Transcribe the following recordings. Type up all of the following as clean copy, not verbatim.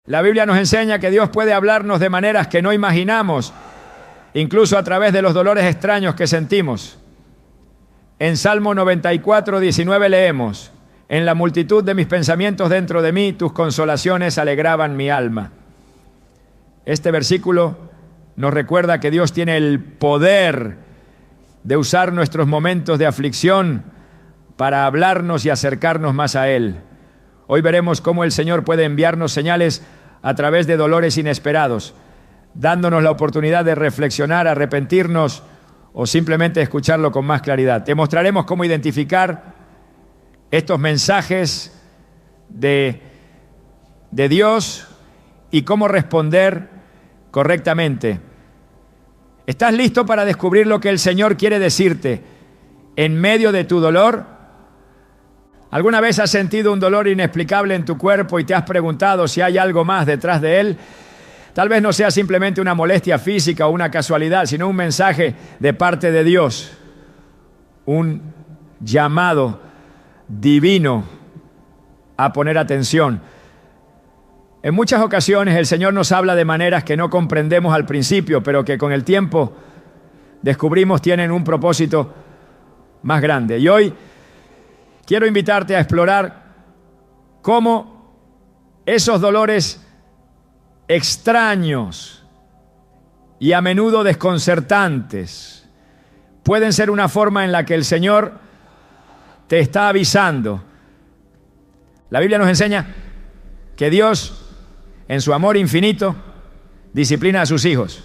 La Biblia nos enseña que Dios puede hablarnos de maneras que no imaginamos, incluso a través de los dolores extraños que sentimos. En Salmo 94, 19 leemos: en la multitud de mis pensamientos dentro de mí, tus consolaciones alegraban mi alma. Este versículo nos recuerda que Dios tiene el poder de usar nuestros momentos de aflicción para hablarnos y acercarnos más a Él. Hoy veremos cómo el Señor puede enviarnos señales a través de dolores inesperados, dándonos la oportunidad de reflexionar, arrepentirnos o simplemente escucharlo con más claridad. Te mostraremos cómo identificar estos mensajes de Dios y cómo responder correctamente. ¿Estás listo para descubrir lo que el Señor quiere decirte en medio de tu dolor? ¿Alguna vez has sentido un dolor inexplicable en tu cuerpo y te has preguntado si hay algo más detrás de él? Tal vez no sea simplemente una molestia física o una casualidad, sino un mensaje de parte de Dios, un llamado divino a poner atención. En muchas ocasiones el Señor nos habla de maneras que no comprendemos al principio, pero que con el tiempo descubrimos tienen un propósito más grande. Y hoy quiero invitarte a explorar cómo esos dolores extraños y a menudo desconcertantes pueden ser una forma en la que el Señor te está avisando. La Biblia nos enseña que Dios, en su amor infinito, disciplina a sus hijos.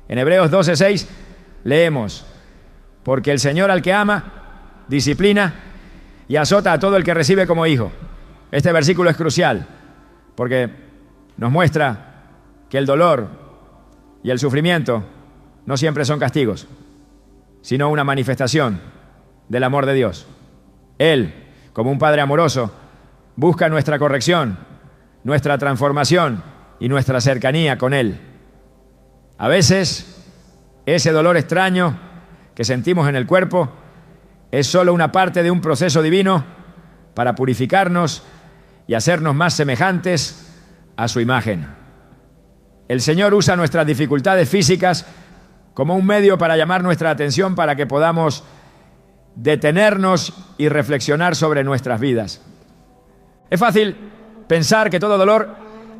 En Hebreos 12:6 leemos: porque el Señor al que ama, disciplina y azota a todo el que recibe como hijo. Este versículo es crucial porque nos muestra que el dolor y el sufrimiento no siempre son castigos, sino una manifestación del amor de Dios. Él, como un padre amoroso, busca nuestra corrección, nuestra transformación y nuestra cercanía con Él. A veces, ese dolor extraño que sentimos en el cuerpo es solo una parte de un proceso divino para purificarnos y hacernos más semejantes a su imagen. El Señor usa nuestras dificultades físicas como un medio para llamar nuestra atención para que podamos detenernos y reflexionar sobre nuestras vidas. Es fácil pensar que todo dolor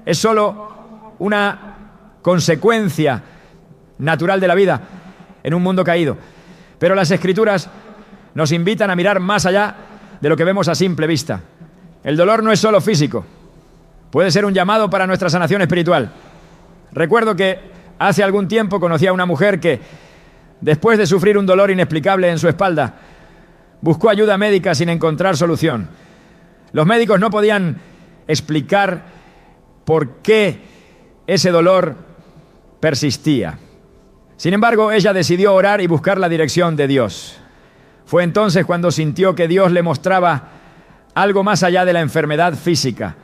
es solo una consecuencia natural de la vida en un mundo caído, pero las Escrituras nos invitan a mirar más allá de lo que vemos a simple vista. El dolor no es solo físico, puede ser un llamado para nuestra sanación espiritual. Recuerdo que hace algún tiempo conocí a una mujer que, después de sufrir un dolor inexplicable en su espalda, buscó ayuda médica sin encontrar solución. Los médicos no podían explicar por qué ese dolor persistía. Sin embargo, ella decidió orar y buscar la dirección de Dios. Fue entonces cuando sintió que Dios le mostraba algo más allá de la enfermedad física.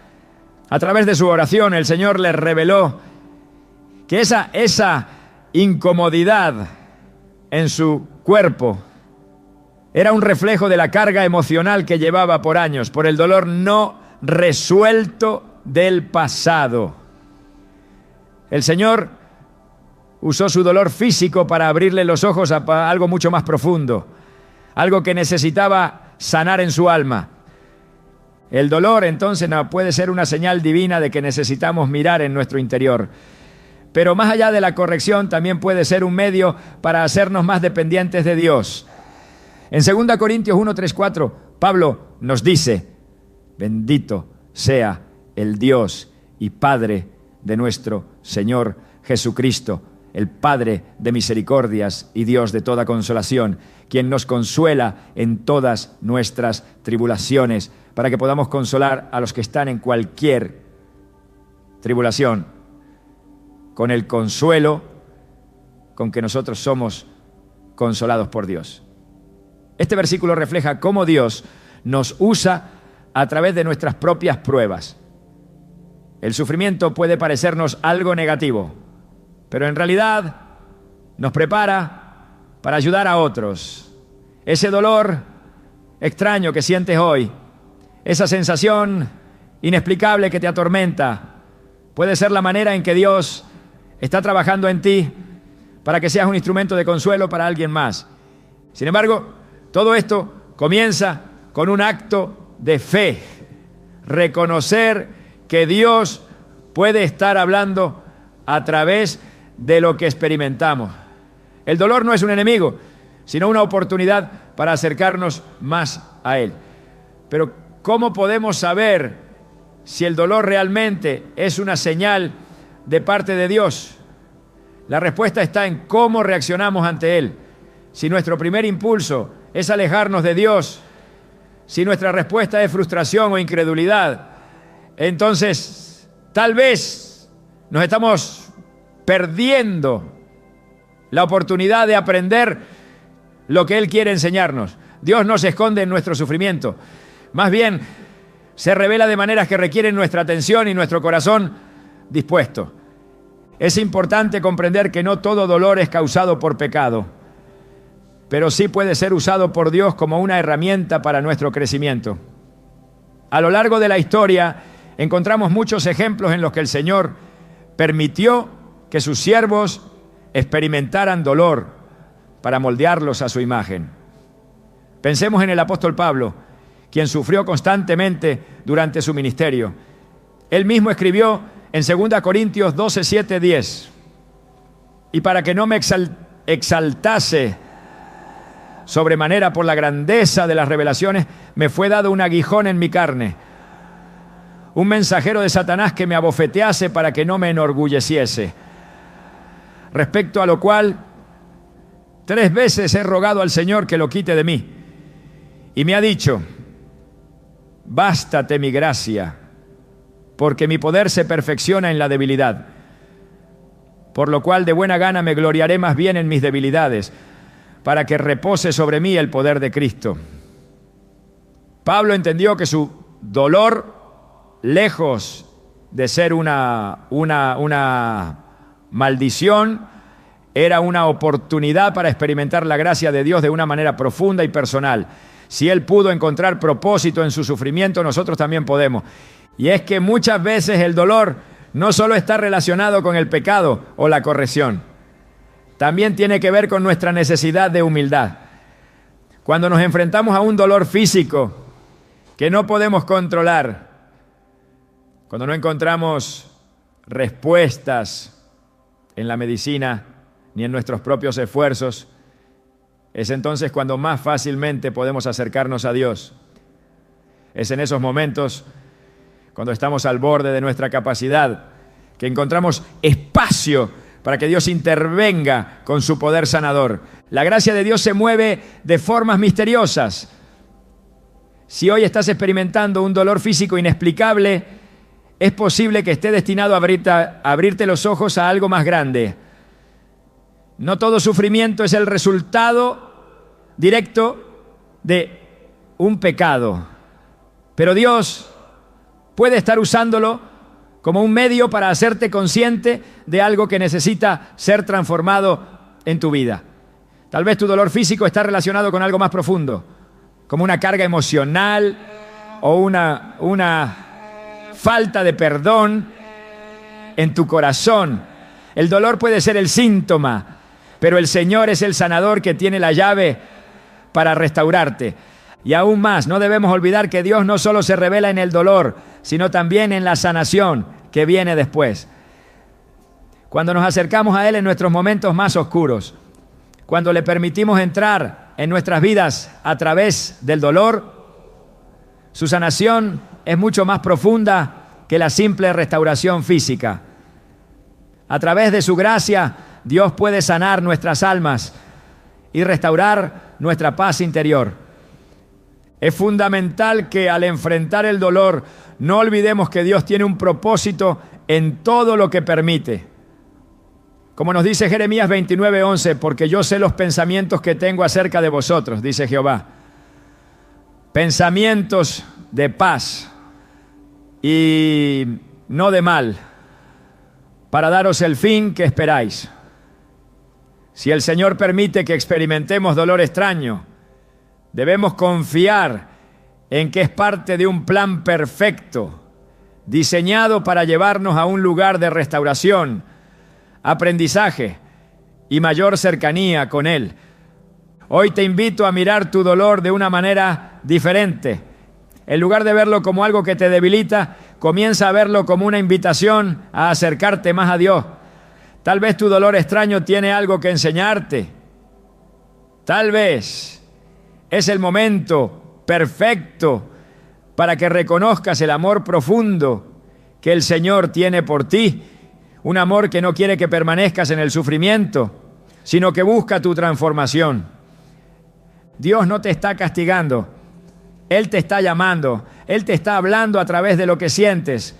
A través de su oración, el Señor le reveló que esa incomodidad en su cuerpo era un reflejo de la carga emocional que llevaba por años, por el dolor no resuelto del pasado. El Señor usó su dolor físico para abrirle los ojos a algo mucho más profundo, algo que necesitaba sanar en su alma. El dolor entonces no puede ser una señal divina de que necesitamos mirar en nuestro interior. Pero más allá de la corrección, también puede ser un medio para hacernos más dependientes de Dios. En 2 Corintios 1, 3, 4, Pablo nos dice: bendito sea el Dios y Padre de nuestro Señor Jesucristo, el Padre de misericordias y Dios de toda consolación, quien nos consuela en todas nuestras tribulaciones, para que podamos consolar a los que están en cualquier tribulación, con el consuelo con que nosotros somos consolados por Dios. Este versículo refleja cómo Dios nos usa a través de nuestras propias pruebas. El sufrimiento puede parecernos algo negativo, pero en realidad nos prepara para ayudar a otros. Ese dolor extraño que sientes hoy, esa sensación inexplicable que te atormenta, Puede ser la manera en que Dios está trabajando en ti para que seas un instrumento de consuelo para alguien más. Sin embargo, todo esto comienza con un acto de fe. Reconocer que Dios puede estar hablando a través de lo que experimentamos. El dolor no es un enemigo, sino una oportunidad para acercarnos más a Él. Pero ¿cómo podemos saber si el dolor realmente es una señal de parte de Dios? La respuesta está en cómo reaccionamos ante Él. Si nuestro primer impulso es alejarnos de Dios, si nuestra respuesta es frustración o incredulidad, entonces tal vez nos estamos perdiendo la oportunidad de aprender lo que Él quiere enseñarnos. Dios no se esconde en nuestro sufrimiento. Más bien, se revela de maneras que requieren nuestra atención y nuestro corazón dispuesto. Es importante comprender que no todo dolor es causado por pecado, pero sí puede ser usado por Dios como una herramienta para nuestro crecimiento. A lo largo de la historia encontramos muchos ejemplos en los que el Señor permitió que sus siervos experimentaran dolor para moldearlos a su imagen. Pensemos en el apóstol Pablo, quien sufrió constantemente durante su ministerio. Él mismo escribió en 2 Corintios 12, 7, 10: y para que no me exaltase sobremanera por la grandeza de las revelaciones, me fue dado un aguijón en mi carne, un mensajero de Satanás que me abofetease para que no me enorgulleciese. Respecto a lo cual, 3 veces he rogado al Señor que lo quite de mí. Y me ha dicho: bástate mi gracia, porque mi poder se perfecciona en la debilidad. Por lo cual de buena gana me gloriaré más bien en mis debilidades, para que repose sobre mí el poder de Cristo. Pablo entendió que su dolor, lejos de ser una maldición, era una oportunidad para experimentar la gracia de Dios de una manera profunda y personal. Si él pudo encontrar propósito en su sufrimiento, nosotros también podemos. Y es que muchas veces el dolor no solo está relacionado con el pecado o la corrección, también tiene que ver con nuestra necesidad de humildad. Cuando nos enfrentamos a un dolor físico que no podemos controlar, cuando no encontramos respuestas en la medicina ni en nuestros propios esfuerzos, es entonces cuando más fácilmente podemos acercarnos a Dios. Es en esos momentos, cuando estamos al borde de nuestra capacidad, que encontramos espacio para que Dios intervenga con su poder sanador. La gracia de Dios se mueve de formas misteriosas. Si hoy estás experimentando un dolor físico inexplicable, es posible que esté destinado a abrirte los ojos a algo más grande. No todo sufrimiento es el resultado directo de un pecado, pero Dios puede estar usándolo como un medio para hacerte consciente de algo que necesita ser transformado en tu vida. Tal vez tu dolor físico está relacionado con algo más profundo, como una carga emocional o una falta de perdón en tu corazón. El dolor puede ser el síntoma, pero el Señor es el sanador que tiene la llave para restaurarte. Y aún más, no debemos olvidar que Dios no solo se revela en el dolor, sino también en la sanación que viene después. Cuando nos acercamos a Él en nuestros momentos más oscuros, cuando le permitimos entrar en nuestras vidas a través del dolor, su sanación es mucho más profunda que la simple restauración física. A través de su gracia, Dios puede sanar nuestras almas y restaurar nuestra paz interior. Es fundamental que al enfrentar el dolor no olvidemos que Dios tiene un propósito en todo lo que permite. Como nos dice Jeremías 29:11, porque yo sé los pensamientos que tengo acerca de vosotros, dice Jehová. Pensamientos de paz y no de mal, para daros el fin que esperáis. Si el Señor permite que experimentemos dolor extraño, debemos confiar en que es parte de un plan perfecto diseñado para llevarnos a un lugar de restauración, aprendizaje y mayor cercanía con Él. Hoy te invito a mirar tu dolor de una manera diferente. En lugar de verlo como algo que te debilita, comienza a verlo como una invitación a acercarte más a Dios. Tal vez tu dolor extraño tiene algo que enseñarte. Tal vez es el momento perfecto para que reconozcas el amor profundo que el Señor tiene por ti. Un amor que no quiere que permanezcas en el sufrimiento, sino que busca tu transformación. Dios no te está castigando. Él te está llamando. Él te está hablando a través de lo que sientes.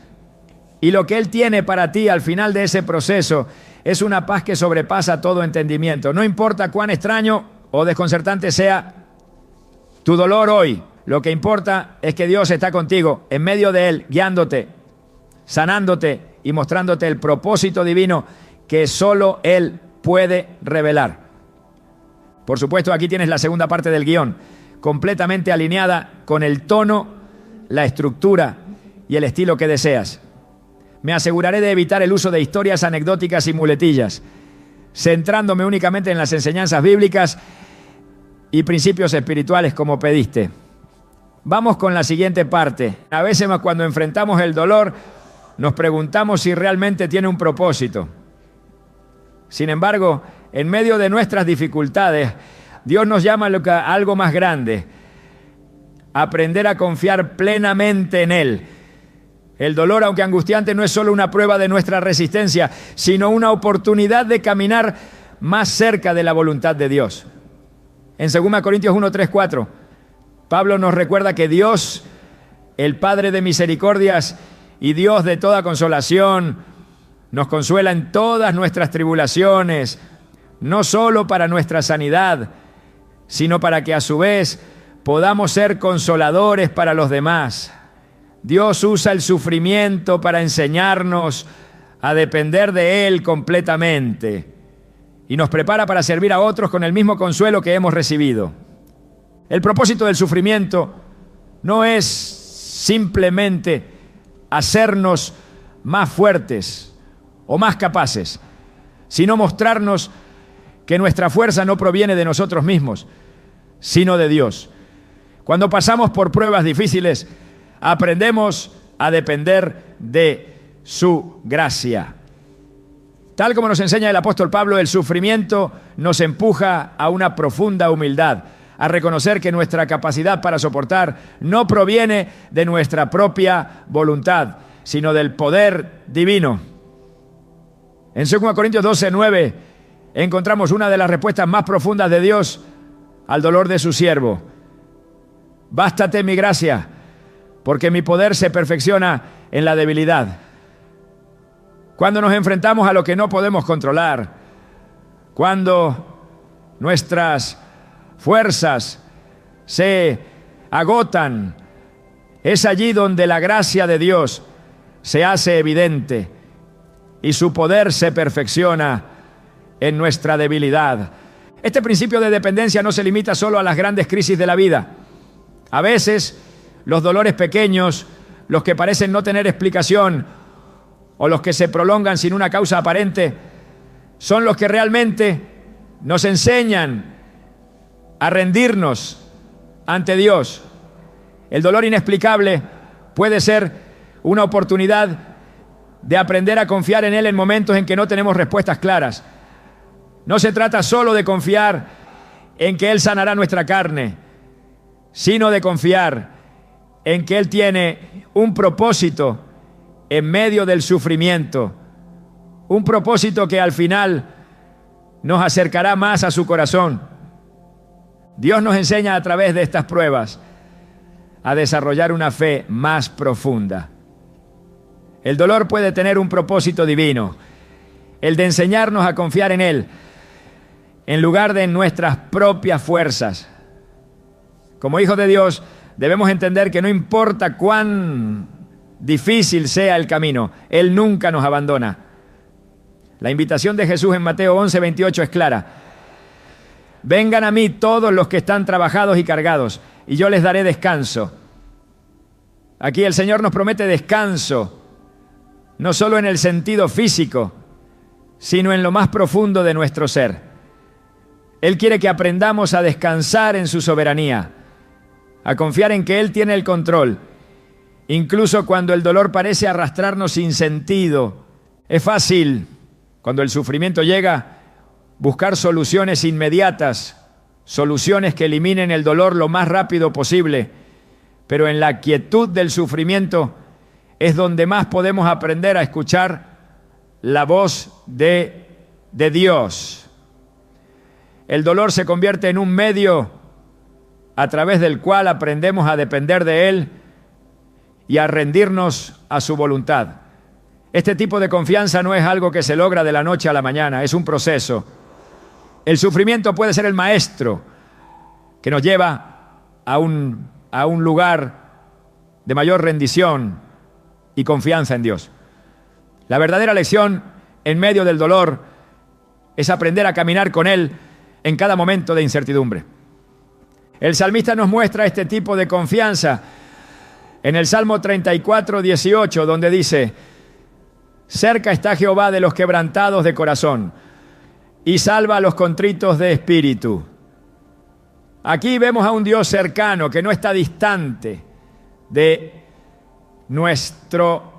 Y lo que Él tiene para ti al final de ese proceso es una paz que sobrepasa todo entendimiento. No importa cuán extraño o desconcertante sea tu dolor hoy, lo que importa es que Dios está contigo, en medio de Él, guiándote, sanándote y mostrándote el propósito divino que solo Él puede revelar. Por supuesto, aquí tienes la segunda parte del guión, completamente alineada con el tono, la estructura y el estilo que deseas. Me aseguraré de evitar el uso de historias anecdóticas y muletillas, centrándome únicamente en las enseñanzas bíblicas y principios espirituales como pediste. Vamos con la siguiente parte. A veces cuando enfrentamos el dolor, nos preguntamos si realmente tiene un propósito. Sin embargo, en medio de nuestras dificultades, Dios nos llama a algo más grande: aprender a confiar plenamente en Él. El dolor, aunque angustiante, no es solo una prueba de nuestra resistencia, sino una oportunidad de caminar más cerca de la voluntad de Dios. En 2 Corintios 1, 3, 4, Pablo nos recuerda que Dios, el Padre de misericordias y Dios de toda consolación, nos consuela en todas nuestras tribulaciones, no solo para nuestra sanidad, sino para que a su vez podamos ser consoladores para los demás. Dios usa el sufrimiento para enseñarnos a depender de Él completamente y nos prepara para servir a otros con el mismo consuelo que hemos recibido. El propósito del sufrimiento no es simplemente hacernos más fuertes o más capaces, sino mostrarnos que nuestra fuerza no proviene de nosotros mismos, sino de Dios. Cuando pasamos por pruebas difíciles, aprendemos a depender de su gracia. Tal como nos enseña el apóstol Pablo, el sufrimiento nos empuja a una profunda humildad, a reconocer que nuestra capacidad para soportar no proviene de nuestra propia voluntad, sino del poder divino. En 2 Corintios 12, 9, encontramos una de las respuestas más profundas de Dios al dolor de su siervo. Bástate mi gracia, porque mi poder se perfecciona en la debilidad. Cuando nos enfrentamos a lo que no podemos controlar, cuando nuestras fuerzas se agotan, es allí donde la gracia de Dios se hace evidente y su poder se perfecciona en nuestra debilidad. Este principio de dependencia no se limita solo a las grandes crisis de la vida. A veces, los dolores pequeños, los que parecen no tener explicación o los que se prolongan sin una causa aparente, son los que realmente nos enseñan a rendirnos ante Dios. El dolor inexplicable puede ser una oportunidad de aprender a confiar en Él en momentos en que no tenemos respuestas claras. No se trata solo de confiar en que Él sanará nuestra carne, sino de confiar en que Él tiene un propósito en medio del sufrimiento, un propósito que al final nos acercará más a su corazón. Dios nos enseña a través de estas pruebas a desarrollar una fe más profunda. El dolor puede tener un propósito divino, el de enseñarnos a confiar en Él, en lugar de en nuestras propias fuerzas. Como hijos de Dios, debemos entender que no importa cuán difícil sea el camino, Él nunca nos abandona. La invitación de Jesús en Mateo 11:28 es clara. Vengan a mí todos los que están trabajados y cargados, y yo les daré descanso. Aquí el Señor nos promete descanso no solo en el sentido físico, sino en lo más profundo de nuestro ser. Él quiere que aprendamos a descansar en su soberanía, a confiar en que Él tiene el control, incluso cuando el dolor parece arrastrarnos sin sentido. Es fácil, cuando el sufrimiento llega, buscar soluciones inmediatas, soluciones que eliminen el dolor lo más rápido posible, pero en la quietud del sufrimiento es donde más podemos aprender a escuchar la voz de Dios. El dolor se convierte en un medio a través del cual aprendemos a depender de Él y a rendirnos a su voluntad. Este tipo de confianza no es algo que se logra de la noche a la mañana, es un proceso. El sufrimiento puede ser el maestro que nos lleva a un lugar de mayor rendición y confianza en Dios. La verdadera lección en medio del dolor es aprender a caminar con Él en cada momento de incertidumbre. El salmista nos muestra este tipo de confianza en el Salmo 34, 18, donde dice: cerca está Jehová de los quebrantados de corazón y salva a los contritos de espíritu. Aquí vemos a un Dios cercano que no está distante de nuestro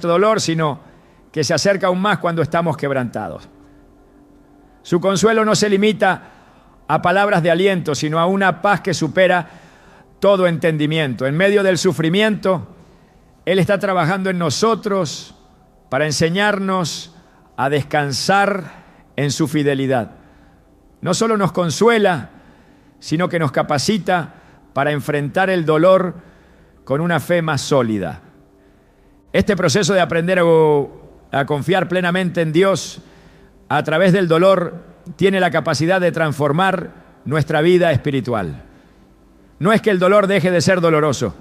dolor, sino que se acerca aún más cuando estamos quebrantados. Su consuelo no se limita a palabras de aliento, sino a una paz que supera todo entendimiento. En medio del sufrimiento, Él está trabajando en nosotros para enseñarnos a descansar en su fidelidad. No solo nos consuela, sino que nos capacita para enfrentar el dolor con una fe más sólida. Este proceso de aprender a confiar plenamente en Dios a través del dolor tiene la capacidad de transformar nuestra vida espiritual. No es que el dolor deje de ser doloroso,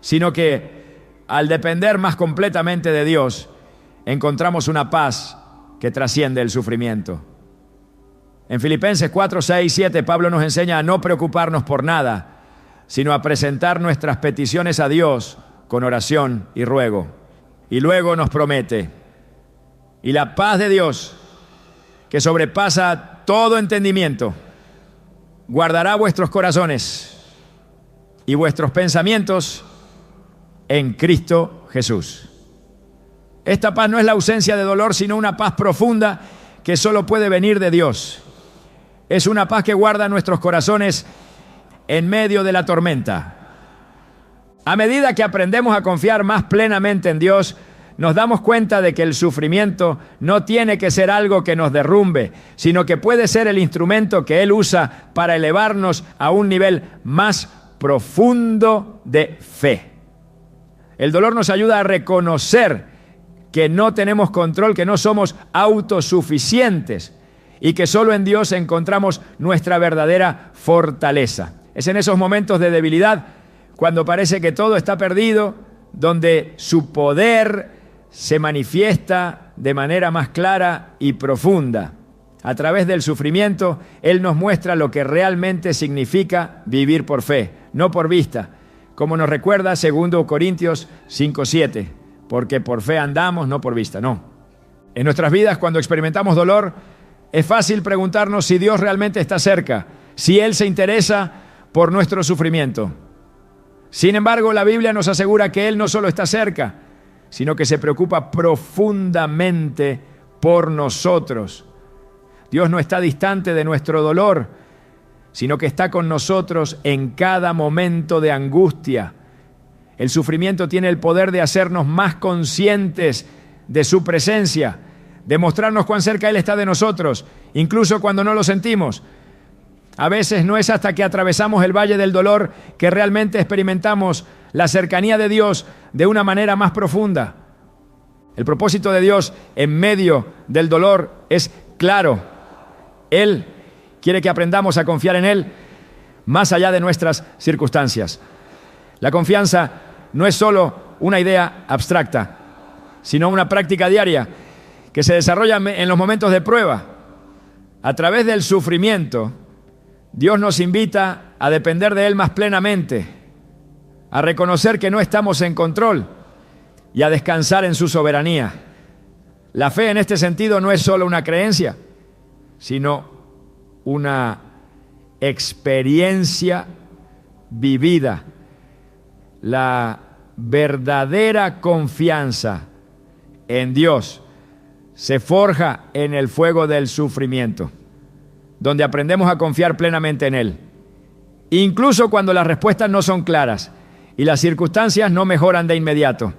sino que al depender más completamente de Dios, encontramos una paz que trasciende el sufrimiento. En Filipenses 4, 6, 7, Pablo nos enseña a no preocuparnos por nada, sino a presentar nuestras peticiones a Dios con oración y ruego. Y luego nos promete: y la paz de Dios, que sobrepasa todo entendimiento, guardará vuestros corazones y vuestros pensamientos en Cristo Jesús. Esta paz no es la ausencia de dolor, sino una paz profunda que solo puede venir de Dios. Es una paz que guarda nuestros corazones en medio de la tormenta. A medida que aprendemos a confiar más plenamente en Dios, nos damos cuenta de que el sufrimiento no tiene que ser algo que nos derrumbe, sino que puede ser el instrumento que Él usa para elevarnos a un nivel más profundo de fe. El dolor nos ayuda a reconocer que no tenemos control, que no somos autosuficientes y que solo en Dios encontramos nuestra verdadera fortaleza. Es en esos momentos de debilidad, cuando parece que todo está perdido, donde su poder se manifiesta de manera más clara y profunda. A través del sufrimiento, Él nos muestra lo que realmente significa vivir por fe, no por vista, como nos recuerda 2 Corintios 5:7, porque por fe andamos, no por vista, no. En nuestras vidas, cuando experimentamos dolor, es fácil preguntarnos si Dios realmente está cerca, si Él se interesa por nuestro sufrimiento. Sin embargo, la Biblia nos asegura que Él no solo está cerca, sino que se preocupa profundamente por nosotros. Dios no está distante de nuestro dolor, sino que está con nosotros en cada momento de angustia. El sufrimiento tiene el poder de hacernos más conscientes de su presencia, de mostrarnos cuán cerca Él está de nosotros, incluso cuando no lo sentimos. A veces no es hasta que atravesamos el valle del dolor que realmente experimentamos la cercanía de Dios de una manera más profunda. El propósito de Dios en medio del dolor es claro. Él quiere que aprendamos a confiar en Él más allá de nuestras circunstancias. La confianza no es solo una idea abstracta, sino una práctica diaria que se desarrolla en los momentos de prueba. A través del sufrimiento, Dios nos invita a depender de Él más plenamente, a reconocer que no estamos en control y a descansar en su soberanía. La fe en este sentido no es solo una creencia, sino una experiencia vivida. La verdadera confianza en Dios se forja en el fuego del sufrimiento, donde aprendemos a confiar plenamente en Él, incluso cuando las respuestas no son claras y las circunstancias no mejoran de inmediato.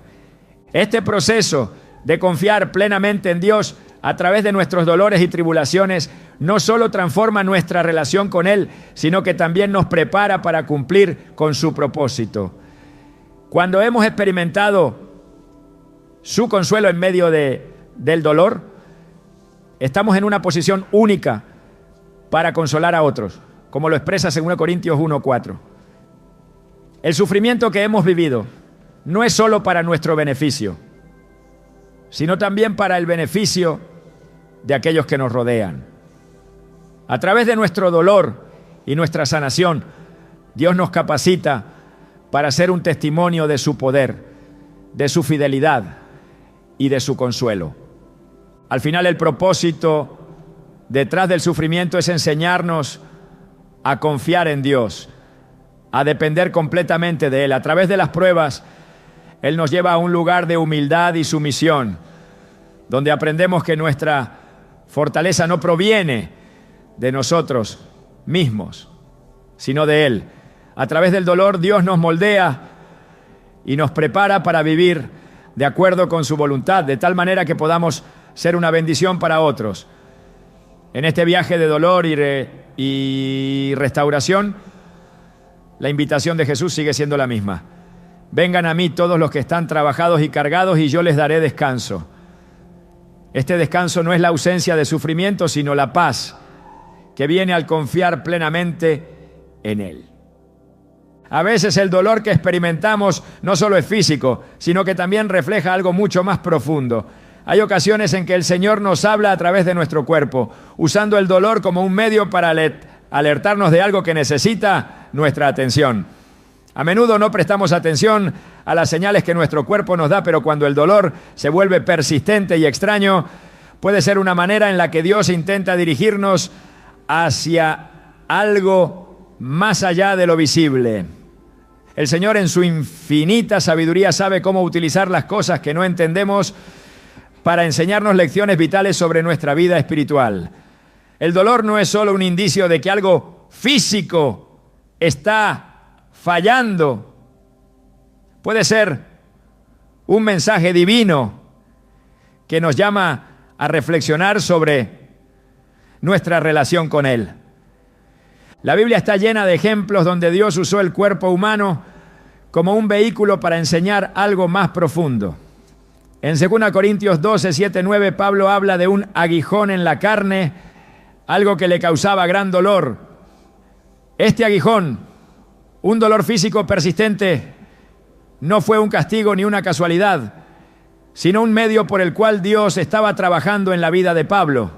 Este proceso de confiar plenamente en Dios a través de nuestros dolores y tribulaciones no solo transforma nuestra relación con Él, sino que también nos prepara para cumplir con su propósito. Cuando hemos experimentado su consuelo en medio del dolor, estamos en una posición única para consolar a otros, como lo expresa 2 Corintios 1:4. El sufrimiento que hemos vivido no es solo para nuestro beneficio, sino también para el beneficio de aquellos que nos rodean. A través de nuestro dolor y nuestra sanación, Dios nos capacita para ser un testimonio de su poder, de su fidelidad y de su consuelo. Al final, el propósito detrás del sufrimiento es enseñarnos a confiar en Dios, a depender completamente de Él. A través de las pruebas, Él nos lleva a un lugar de humildad y sumisión, donde aprendemos que nuestra fortaleza no proviene de nosotros mismos, sino de Él. A través del dolor, Dios nos moldea y nos prepara para vivir de acuerdo con su voluntad, de tal manera que podamos ser una bendición para otros. En este viaje de dolor y restauración, la invitación de Jesús sigue siendo la misma. Vengan a mí todos los que están trabajados y cargados y yo les daré descanso. Este descanso no es la ausencia de sufrimiento, sino la paz que viene al confiar plenamente en Él. A veces el dolor que experimentamos no solo es físico, sino que también refleja algo mucho más profundo. Hay ocasiones en que el Señor nos habla a través de nuestro cuerpo, usando el dolor como un medio para alertarnos de algo que necesita nuestra atención. A menudo no prestamos atención a las señales que nuestro cuerpo nos da, pero cuando el dolor se vuelve persistente y extraño, puede ser una manera en la que Dios intenta dirigirnos hacia algo más allá de lo visible. El Señor, en su infinita sabiduría, sabe cómo utilizar las cosas que no entendemos para enseñarnos lecciones vitales sobre nuestra vida espiritual. El dolor no es solo un indicio de que algo físico está fallando. Puede ser un mensaje divino que nos llama a reflexionar sobre nuestra relación con Él. La Biblia está llena de ejemplos donde Dios usó el cuerpo humano como un vehículo para enseñar algo más profundo. En 2 Corintios 12, 7, 9, Pablo habla de un aguijón en la carne, algo que le causaba gran dolor. Este aguijón, un dolor físico persistente, no fue un castigo ni una casualidad, sino un medio por el cual Dios estaba trabajando en la vida de Pablo.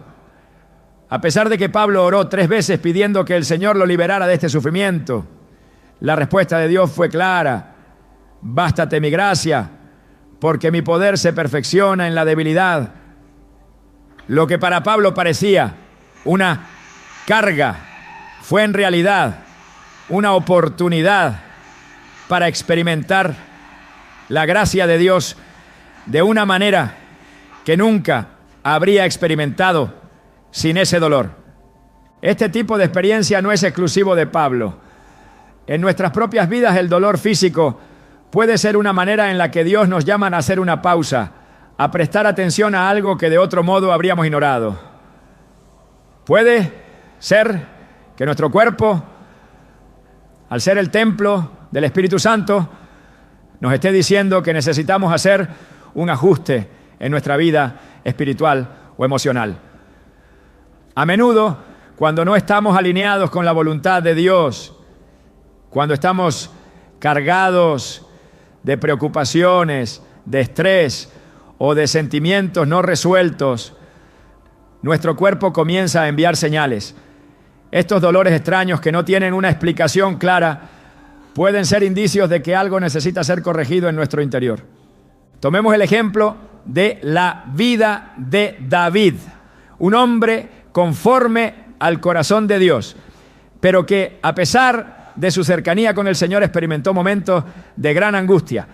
A pesar de que Pablo oró 3 veces pidiendo que el Señor lo liberara de este sufrimiento, la respuesta de Dios fue clara: bástate mi gracia, porque mi poder se perfecciona en la debilidad. Lo que para Pablo parecía una carga fue en realidad una oportunidad para experimentar la gracia de Dios de una manera que nunca habría experimentado sin ese dolor. Este tipo de experiencia no es exclusivo de Pablo. En nuestras propias vidas, el dolor físico puede ser una manera en la que Dios nos llama a hacer una pausa, a prestar atención a algo que de otro modo habríamos ignorado. Puede ser que nuestro cuerpo, al ser el templo del Espíritu Santo, nos esté diciendo que necesitamos hacer un ajuste en nuestra vida espiritual o emocional. A menudo, cuando no estamos alineados con la voluntad de Dios, cuando estamos cargados de preocupaciones, de estrés o de sentimientos no resueltos, nuestro cuerpo comienza a enviar señales. Estos dolores extraños que no tienen una explicación clara pueden ser indicios de que algo necesita ser corregido en nuestro interior. Tomemos el ejemplo de la vida de David, un hombre conforme al corazón de Dios, pero que a pesar de su cercanía con el Señor experimentó momentos de gran angustia.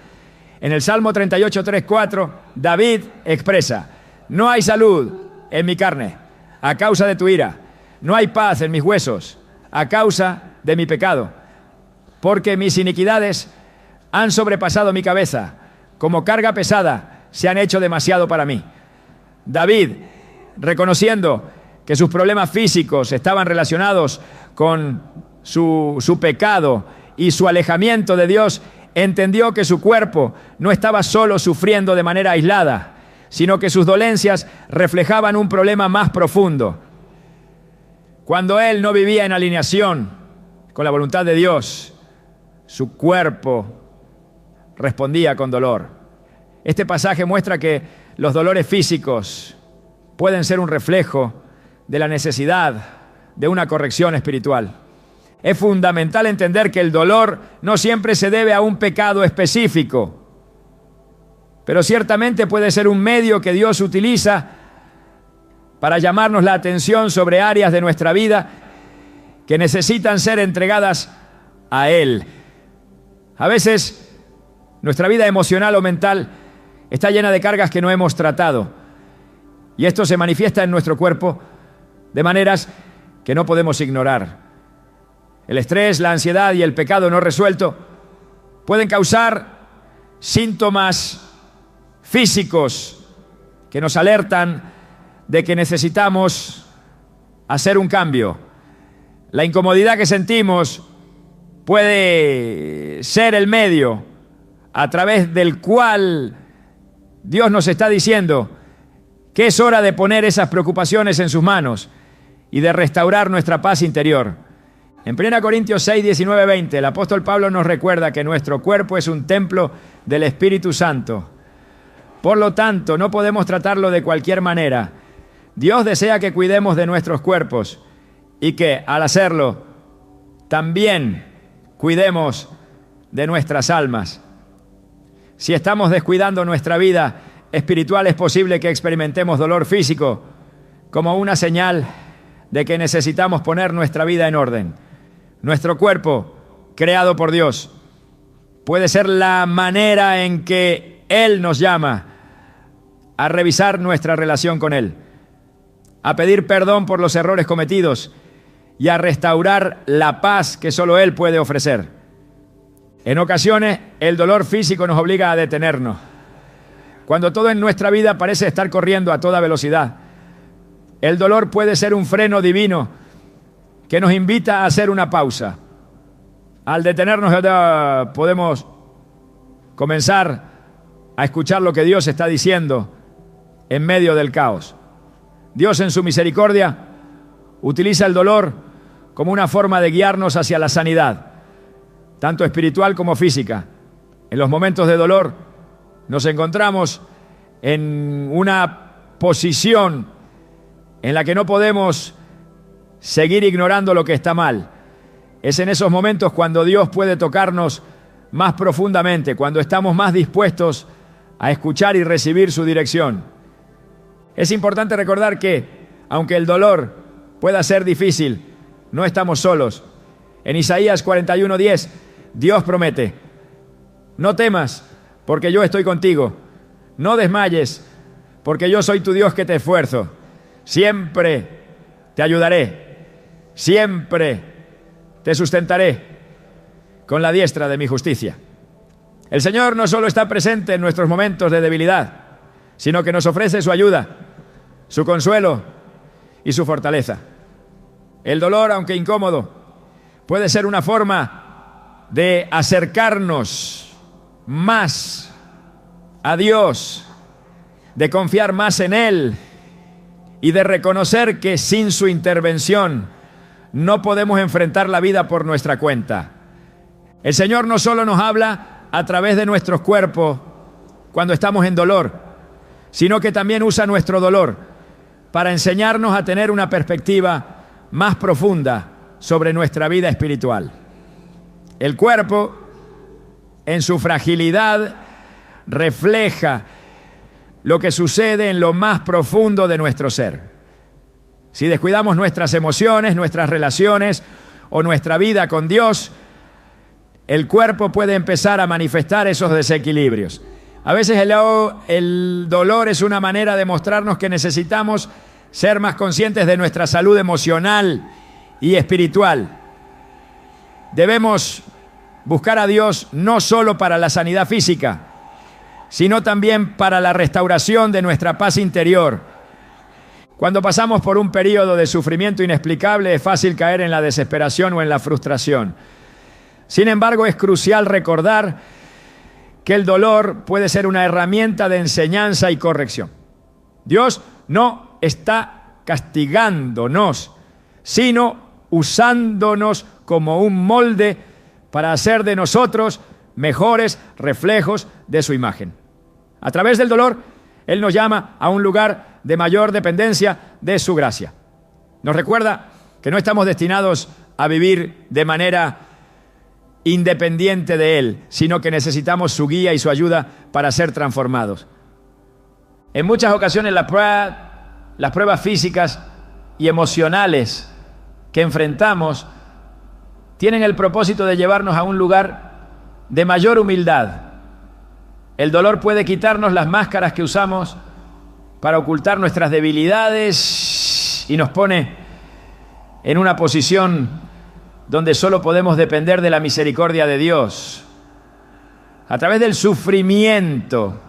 En el Salmo 38, 3, 4, David expresa: no hay salud en mi carne a causa de tu ira, no hay paz en mis huesos a causa de mi pecado, porque mis iniquidades han sobrepasado mi cabeza, como carga pesada se han hecho demasiado para mí. David, reconociendo que sus problemas físicos estaban relacionados con su pecado y su alejamiento de Dios, entendió que su cuerpo no estaba solo sufriendo de manera aislada, sino que sus dolencias reflejaban un problema más profundo. Cuando él no vivía en alineación con la voluntad de Dios, su cuerpo respondía con dolor. Este pasaje muestra que los dolores físicos pueden ser un reflejo de la necesidad de una corrección espiritual. Es fundamental entender que el dolor no siempre se debe a un pecado específico, pero ciertamente puede ser un medio que Dios utiliza para llamarnos la atención sobre áreas de nuestra vida que necesitan ser entregadas a Él. A veces nuestra vida emocional o mental está llena de cargas que no hemos tratado, y esto se manifiesta en nuestro cuerpo de maneras que no podemos ignorar. El estrés, la ansiedad y el pecado no resuelto pueden causar síntomas físicos que nos alertan de que necesitamos hacer un cambio. La incomodidad que sentimos puede ser el medio a través del cual Dios nos está diciendo que es hora de poner esas preocupaciones en sus manos y de restaurar nuestra paz interior. En 1 Corintios 6, 19, 20, el apóstol Pablo nos recuerda que nuestro cuerpo es un templo del Espíritu Santo. Por lo tanto, no podemos tratarlo de cualquier manera. Dios desea que cuidemos de nuestros cuerpos y que, al hacerlo, también cuidemos de nuestras almas. Si estamos descuidando nuestra vida espiritual, es posible que experimentemos dolor físico como una señal de que necesitamos poner nuestra vida en orden. Nuestro cuerpo, creado por Dios, puede ser la manera en que Él nos llama a revisar nuestra relación con Él, a pedir perdón por los errores cometidos y a restaurar la paz que solo Él puede ofrecer. En ocasiones, el dolor físico nos obliga a detenernos. Cuando todo en nuestra vida parece estar corriendo a toda velocidad, el dolor puede ser un freno divino que nos invita a hacer una pausa. Al detenernos, podemos comenzar a escuchar lo que Dios está diciendo en medio del caos. Dios, en su misericordia, utiliza el dolor como una forma de guiarnos hacia la sanidad, tanto espiritual como física. En los momentos de dolor nos encontramos en una posición en la que no podemos seguir ignorando lo que está mal. Es en esos momentos cuando Dios puede tocarnos más profundamente, cuando estamos más dispuestos a escuchar y recibir su dirección. Es importante recordar que, aunque el dolor pueda ser difícil, no estamos solos. En Isaías 41:10, Dios promete: no temas, porque yo estoy contigo. No desmayes, porque yo soy tu Dios que te esfuerzo. Siempre te ayudaré. Siempre te sustentaré con la diestra de mi justicia. El Señor no solo está presente en nuestros momentos de debilidad, sino que nos ofrece su ayuda, su consuelo y su fortaleza. El dolor, aunque incómodo, puede ser una forma de acercarnos más a Dios, de confiar más en Él y de reconocer que sin su intervención no podemos enfrentar la vida por nuestra cuenta. El Señor no solo nos habla a través de nuestros cuerpos cuando estamos en dolor, sino que también usa nuestro dolor para enseñarnos a tener una perspectiva más profunda sobre nuestra vida espiritual. El cuerpo, en su fragilidad, refleja lo que sucede en lo más profundo de nuestro ser. Si descuidamos nuestras emociones, nuestras relaciones o nuestra vida con Dios, el cuerpo puede empezar a manifestar esos desequilibrios. A veces el dolor es una manera de mostrarnos que necesitamos ser más conscientes de nuestra salud emocional y espiritual. Debemos buscar a Dios no solo para la sanidad física, sino también para la restauración de nuestra paz interior. Cuando pasamos por un periodo de sufrimiento inexplicable, es fácil caer en la desesperación o en la frustración. Sin embargo, es crucial recordar que el dolor puede ser una herramienta de enseñanza y corrección. Dios no está castigándonos, sino usándonos como un molde para hacer de nosotros mejores reflejos de su imagen. A través del dolor, Él nos llama a un lugar de mayor dependencia de su gracia. Nos recuerda que no estamos destinados a vivir de manera independiente de Él, sino que necesitamos su guía y su ayuda para ser transformados. En muchas ocasiones las pruebas físicas y emocionales que enfrentamos tienen el propósito de llevarnos a un lugar de mayor humildad. El dolor puede quitarnos las máscaras que usamos para ocultar nuestras debilidades y nos pone en una posición donde solo podemos depender de la misericordia de Dios. A través del sufrimiento,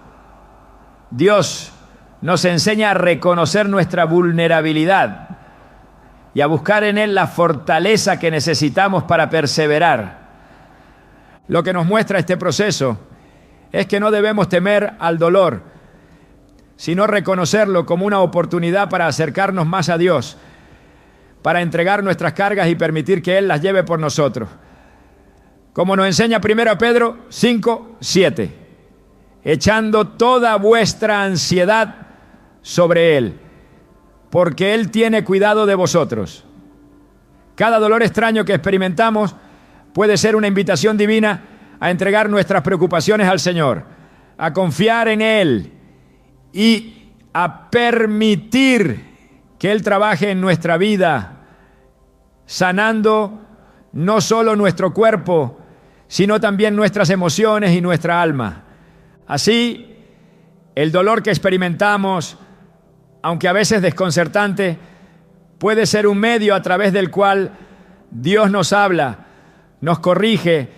Dios nos enseña a reconocer nuestra vulnerabilidad y a buscar en Él la fortaleza que necesitamos para perseverar. Lo que nos muestra este proceso es que no debemos temer al dolor, sino reconocerlo como una oportunidad para acercarnos más a Dios, para entregar nuestras cargas y permitir que Él las lleve por nosotros. Como nos enseña 1 Pedro 5:7, echando toda vuestra ansiedad sobre Él, porque Él tiene cuidado de vosotros. Cada dolor extraño que experimentamos puede ser una invitación divina a entregar nuestras preocupaciones al Señor, a confiar en Él y a permitir que Él trabaje en nuestra vida, sanando no solo nuestro cuerpo, sino también nuestras emociones y nuestra alma. Así, el dolor que experimentamos, aunque a veces desconcertante, puede ser un medio a través del cual Dios nos habla, nos corrige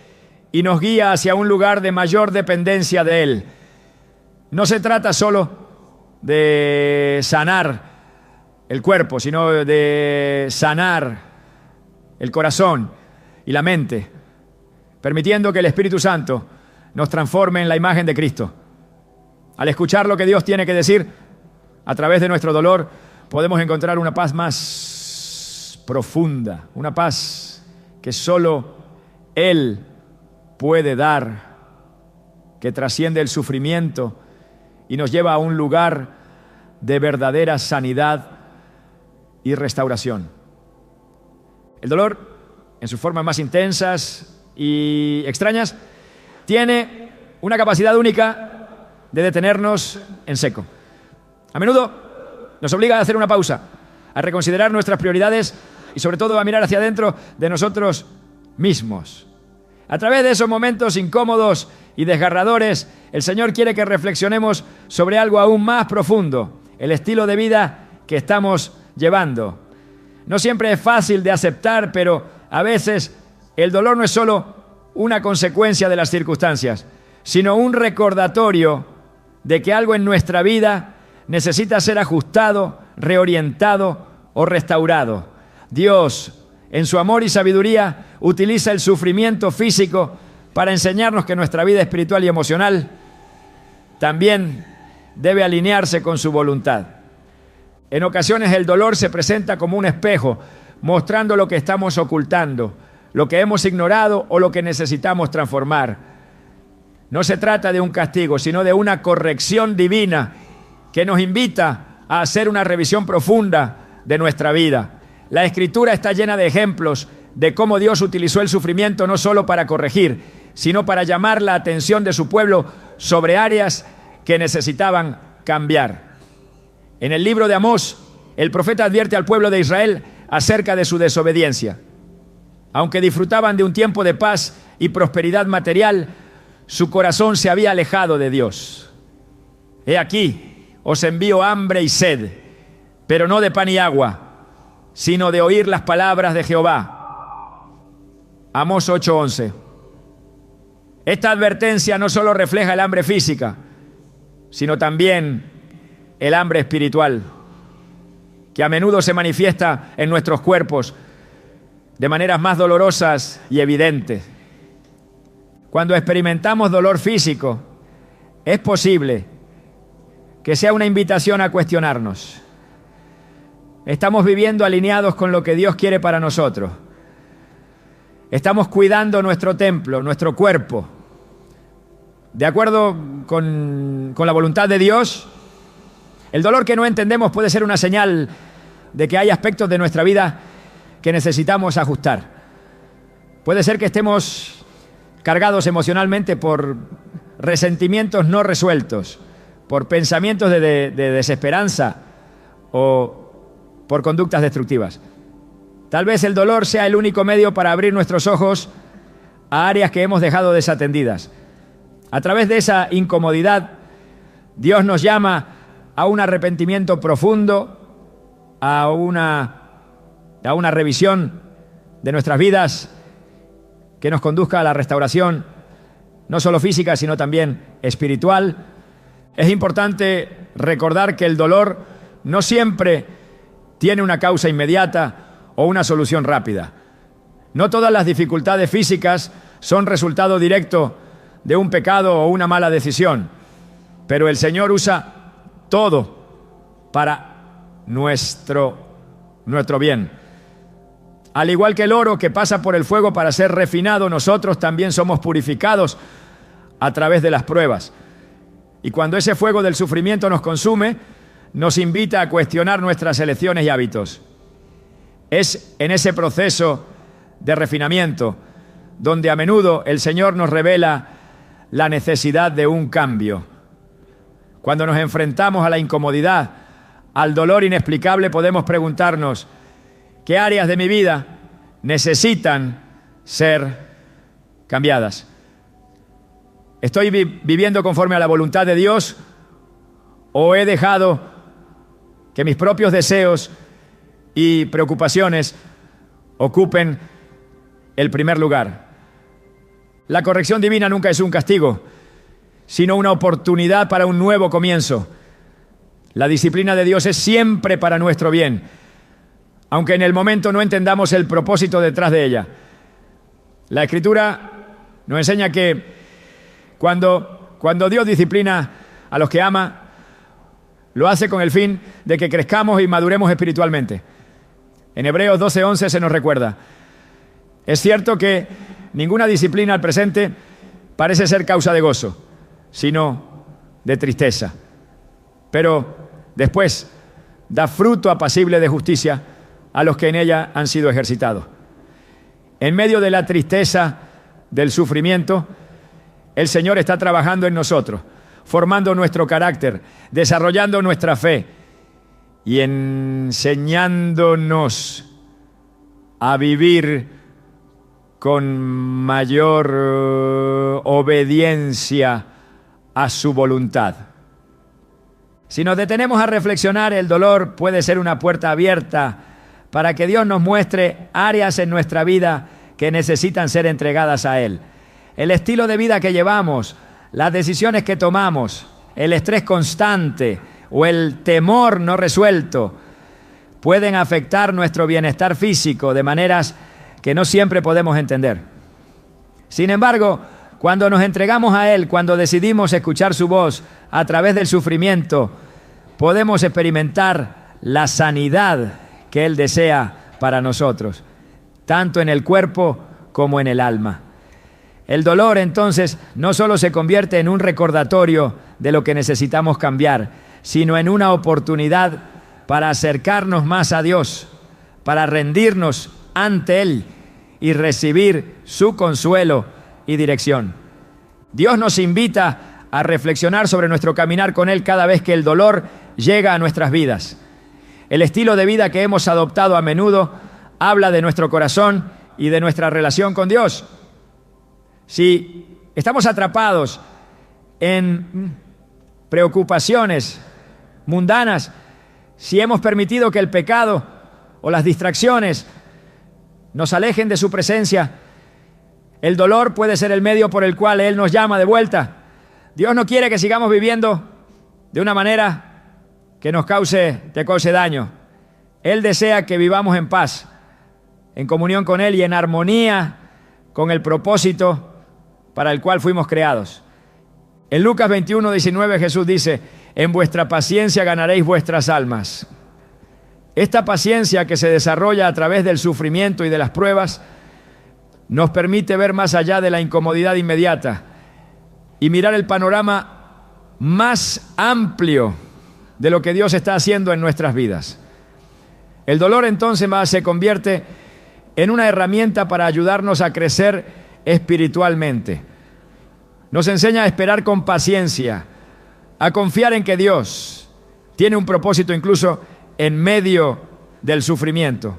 y nos guía hacia un lugar de mayor dependencia de Él. No se trata solo de sanar el cuerpo, sino de sanar el corazón y la mente, permitiendo que el Espíritu Santo nos transforme en la imagen de Cristo. Al escuchar lo que Dios tiene que decir, a través de nuestro dolor, podemos encontrar una paz más profunda, una paz que solo Él puede dar, que trasciende el sufrimiento y nos lleva a un lugar de verdadera sanidad y restauración. El dolor, en sus formas más intensas y extrañas, tiene una capacidad única de detenernos en seco. A menudo nos obliga a hacer una pausa, a reconsiderar nuestras prioridades y sobre todo a mirar hacia adentro de nosotros mismos. A través de esos momentos incómodos y desgarradores, el Señor quiere que reflexionemos sobre algo aún más profundo, el estilo de vida que estamos llevando. No siempre es fácil de aceptar, pero a veces el dolor no es solo una consecuencia de las circunstancias, sino un recordatorio de que algo en nuestra vida necesita ser ajustado, reorientado o restaurado. Dios, en su amor y sabiduría, utiliza el sufrimiento físico para enseñarnos que nuestra vida espiritual y emocional también debe alinearse con su voluntad. En ocasiones el dolor se presenta como un espejo, mostrando lo que estamos ocultando, lo que hemos ignorado o lo que necesitamos transformar. No se trata de un castigo, sino de una corrección divina que nos invita a hacer una revisión profunda de nuestra vida. La Escritura está llena de ejemplos de cómo Dios utilizó el sufrimiento no solo para corregir, sino para llamar la atención de su pueblo sobre áreas que necesitaban cambiar. En el libro de Amós, el profeta advierte al pueblo de Israel acerca de su desobediencia. Aunque disfrutaban de un tiempo de paz y prosperidad material, su corazón se había alejado de Dios. He aquí, os envío hambre y sed, pero no de pan y agua, sino de oír las palabras de Jehová. Amós 8:11. Esta advertencia no solo refleja el hambre física, sino también el hambre espiritual, que a menudo se manifiesta en nuestros cuerpos de maneras más dolorosas y evidentes. Cuando experimentamos dolor físico, es posible que sea una invitación a cuestionarnos. ¿Estamos viviendo alineados con lo que Dios quiere para nosotros? ¿Estamos cuidando nuestro templo, nuestro cuerpo, de acuerdo con la voluntad de Dios? El dolor que no entendemos puede ser una señal de que hay aspectos de nuestra vida que necesitamos ajustar. Puede ser que estemos cargados emocionalmente por resentimientos no resueltos, por pensamientos de desesperanza o por conductas destructivas. Tal vez el dolor sea el único medio para abrir nuestros ojos a áreas que hemos dejado desatendidas. A través de esa incomodidad, Dios nos llama a un arrepentimiento profundo, a una revisión de nuestras vidas que nos conduzca a la restauración, no solo física, sino también espiritual. Es importante recordar que el dolor no siempre tiene una causa inmediata o una solución rápida. No todas las dificultades físicas son resultado directo de un pecado o una mala decisión, pero el Señor usa todo para nuestro bien. Al igual que el oro que pasa por el fuego para ser refinado, nosotros también somos purificados a través de las pruebas. Y cuando ese fuego del sufrimiento nos consume, nos invita a cuestionar nuestras elecciones y hábitos. Es en ese proceso de refinamiento donde a menudo el Señor nos revela la necesidad de un cambio. Cuando nos enfrentamos a la incomodidad, al dolor inexplicable, podemos preguntarnos: ¿qué áreas de mi vida necesitan ser cambiadas? ¿Estoy viviendo conforme a la voluntad de Dios o he dejado que mis propios deseos y preocupaciones ocupen el primer lugar? La corrección divina nunca es un castigo, sino una oportunidad para un nuevo comienzo. La disciplina de Dios es siempre para nuestro bien, aunque en el momento no entendamos el propósito detrás de ella. La Escritura nos enseña que cuando Dios disciplina a los que ama, lo hace con el fin de que crezcamos y maduremos espiritualmente. En Hebreos 12:11 se nos recuerda: es cierto que ninguna disciplina al presente parece ser causa de gozo, sino de tristeza. Pero después da fruto apacible de justicia a los que en ella han sido ejercitados. En medio de la tristeza, del sufrimiento, el Señor está trabajando en nosotros, formando nuestro carácter, desarrollando nuestra fe y enseñándonos a vivir con mayor obediencia a su voluntad. Si nos detenemos a reflexionar, el dolor puede ser una puerta abierta para que Dios nos muestre áreas en nuestra vida que necesitan ser entregadas a Él. El estilo de vida que llevamos, las decisiones que tomamos, el estrés constante o el temor no resuelto pueden afectar nuestro bienestar físico de maneras que no siempre podemos entender. Sin embargo, cuando nos entregamos a Él, cuando decidimos escuchar su voz a través del sufrimiento, podemos experimentar la sanidad que Él desea para nosotros, tanto en el cuerpo como en el alma. El dolor, entonces, no solo se convierte en un recordatorio de lo que necesitamos cambiar, sino en una oportunidad para acercarnos más a Dios, para rendirnos ante Él y recibir su consuelo y dirección. Dios nos invita a reflexionar sobre nuestro caminar con Él cada vez que el dolor llega a nuestras vidas. El estilo de vida que hemos adoptado a menudo habla de nuestro corazón y de nuestra relación con Dios. Si estamos atrapados en preocupaciones mundanas, si hemos permitido que el pecado o las distracciones nos alejen de su presencia, el dolor puede ser el medio por el cual Él nos llama de vuelta. Dios no quiere que sigamos viviendo de una manera que nos cause daño. Él desea que vivamos en paz, en comunión con Él y en armonía con el propósito para el cual fuimos creados. En Lucas 21:19 Jesús dice: en vuestra paciencia ganaréis vuestras almas. Esta paciencia que se desarrolla a través del sufrimiento y de las pruebas nos permite ver más allá de la incomodidad inmediata y mirar el panorama más amplio de lo que Dios está haciendo en nuestras vidas. El dolor entonces se convierte en una herramienta para ayudarnos a crecer espiritualmente. Nos enseña a esperar con paciencia, a confiar en que Dios tiene un propósito incluso en medio del sufrimiento.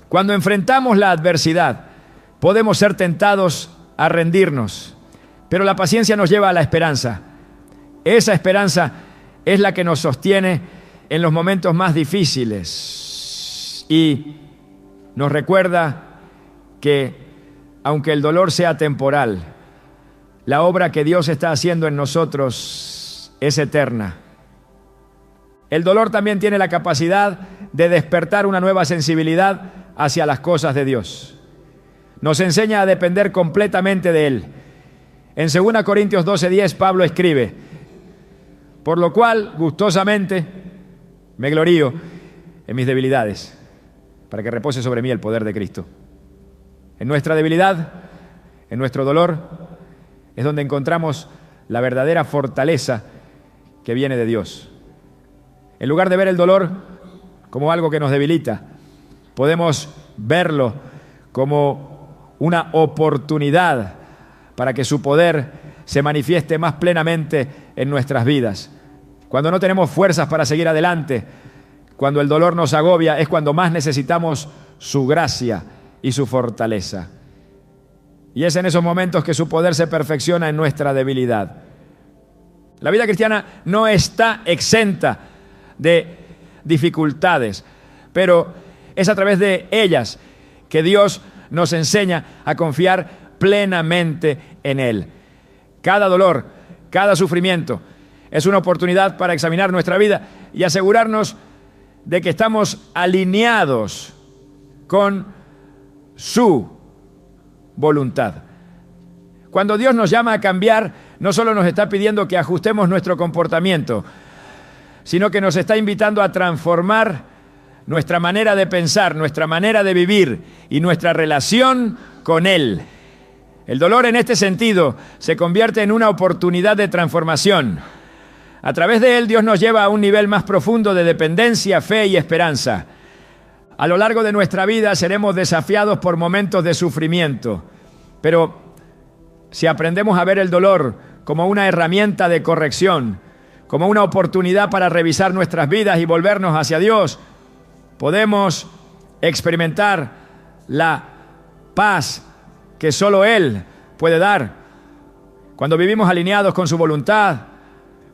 Cuando enfrentamos la adversidad, podemos ser tentados a rendirnos, pero la paciencia nos lleva a la esperanza. Esa esperanza es la que nos sostiene en los momentos más difíciles y nos recuerda que, aunque el dolor sea temporal, la obra que Dios está haciendo en nosotros es eterna. El dolor también tiene la capacidad de despertar una nueva sensibilidad hacia las cosas de Dios. Nos enseña a depender completamente de Él. En 2 Corintios 12:10 Pablo escribe: por lo cual gustosamente me glorío en mis debilidades, para que repose sobre mí el poder de Cristo. En nuestra debilidad, en nuestro dolor, es donde encontramos la verdadera fortaleza que viene de Dios. En lugar de ver el dolor como algo que nos debilita, podemos verlo como una oportunidad para que su poder se manifieste más plenamente en nuestras vidas. Cuando no tenemos fuerzas para seguir adelante, cuando el dolor nos agobia, es cuando más necesitamos su gracia y su fortaleza. Y es en esos momentos que su poder se perfecciona en nuestra debilidad. La vida cristiana no está exenta de dificultades, pero es a través de ellas que Dios nos enseña a confiar plenamente en Él. Cada dolor, cada sufrimiento es una oportunidad para examinar nuestra vida y asegurarnos de que estamos alineados con su voluntad. Cuando Dios nos llama a cambiar, no solo nos está pidiendo que ajustemos nuestro comportamiento, sino que nos está invitando a transformar nuestra manera de pensar, nuestra manera de vivir y nuestra relación con Él. El dolor en este sentido se convierte en una oportunidad de transformación. A través de él, Dios nos lleva a un nivel más profundo de dependencia, fe y esperanza. A lo largo de nuestra vida seremos desafiados por momentos de sufrimiento, pero si aprendemos a ver el dolor como una herramienta de corrección, como una oportunidad para revisar nuestras vidas y volvernos hacia Dios, podemos experimentar la paz que solo Él puede dar. Cuando vivimos alineados con su voluntad,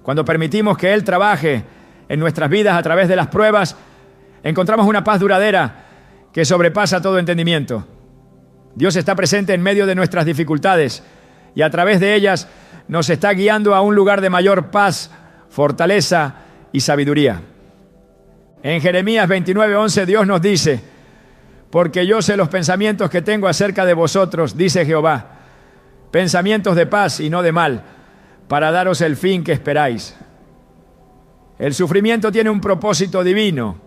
cuando permitimos que Él trabaje en nuestras vidas a través de las pruebas, encontramos una paz duradera que sobrepasa todo entendimiento. Dios está presente en medio de nuestras dificultades y a través de ellas nos está guiando a un lugar de mayor paz, fortaleza y sabiduría. En Jeremías 29:11 Dios nos dice: porque yo sé los pensamientos que tengo acerca de vosotros, dice Jehová, pensamientos de paz y no de mal, para daros el fin que esperáis. El sufrimiento tiene un propósito divino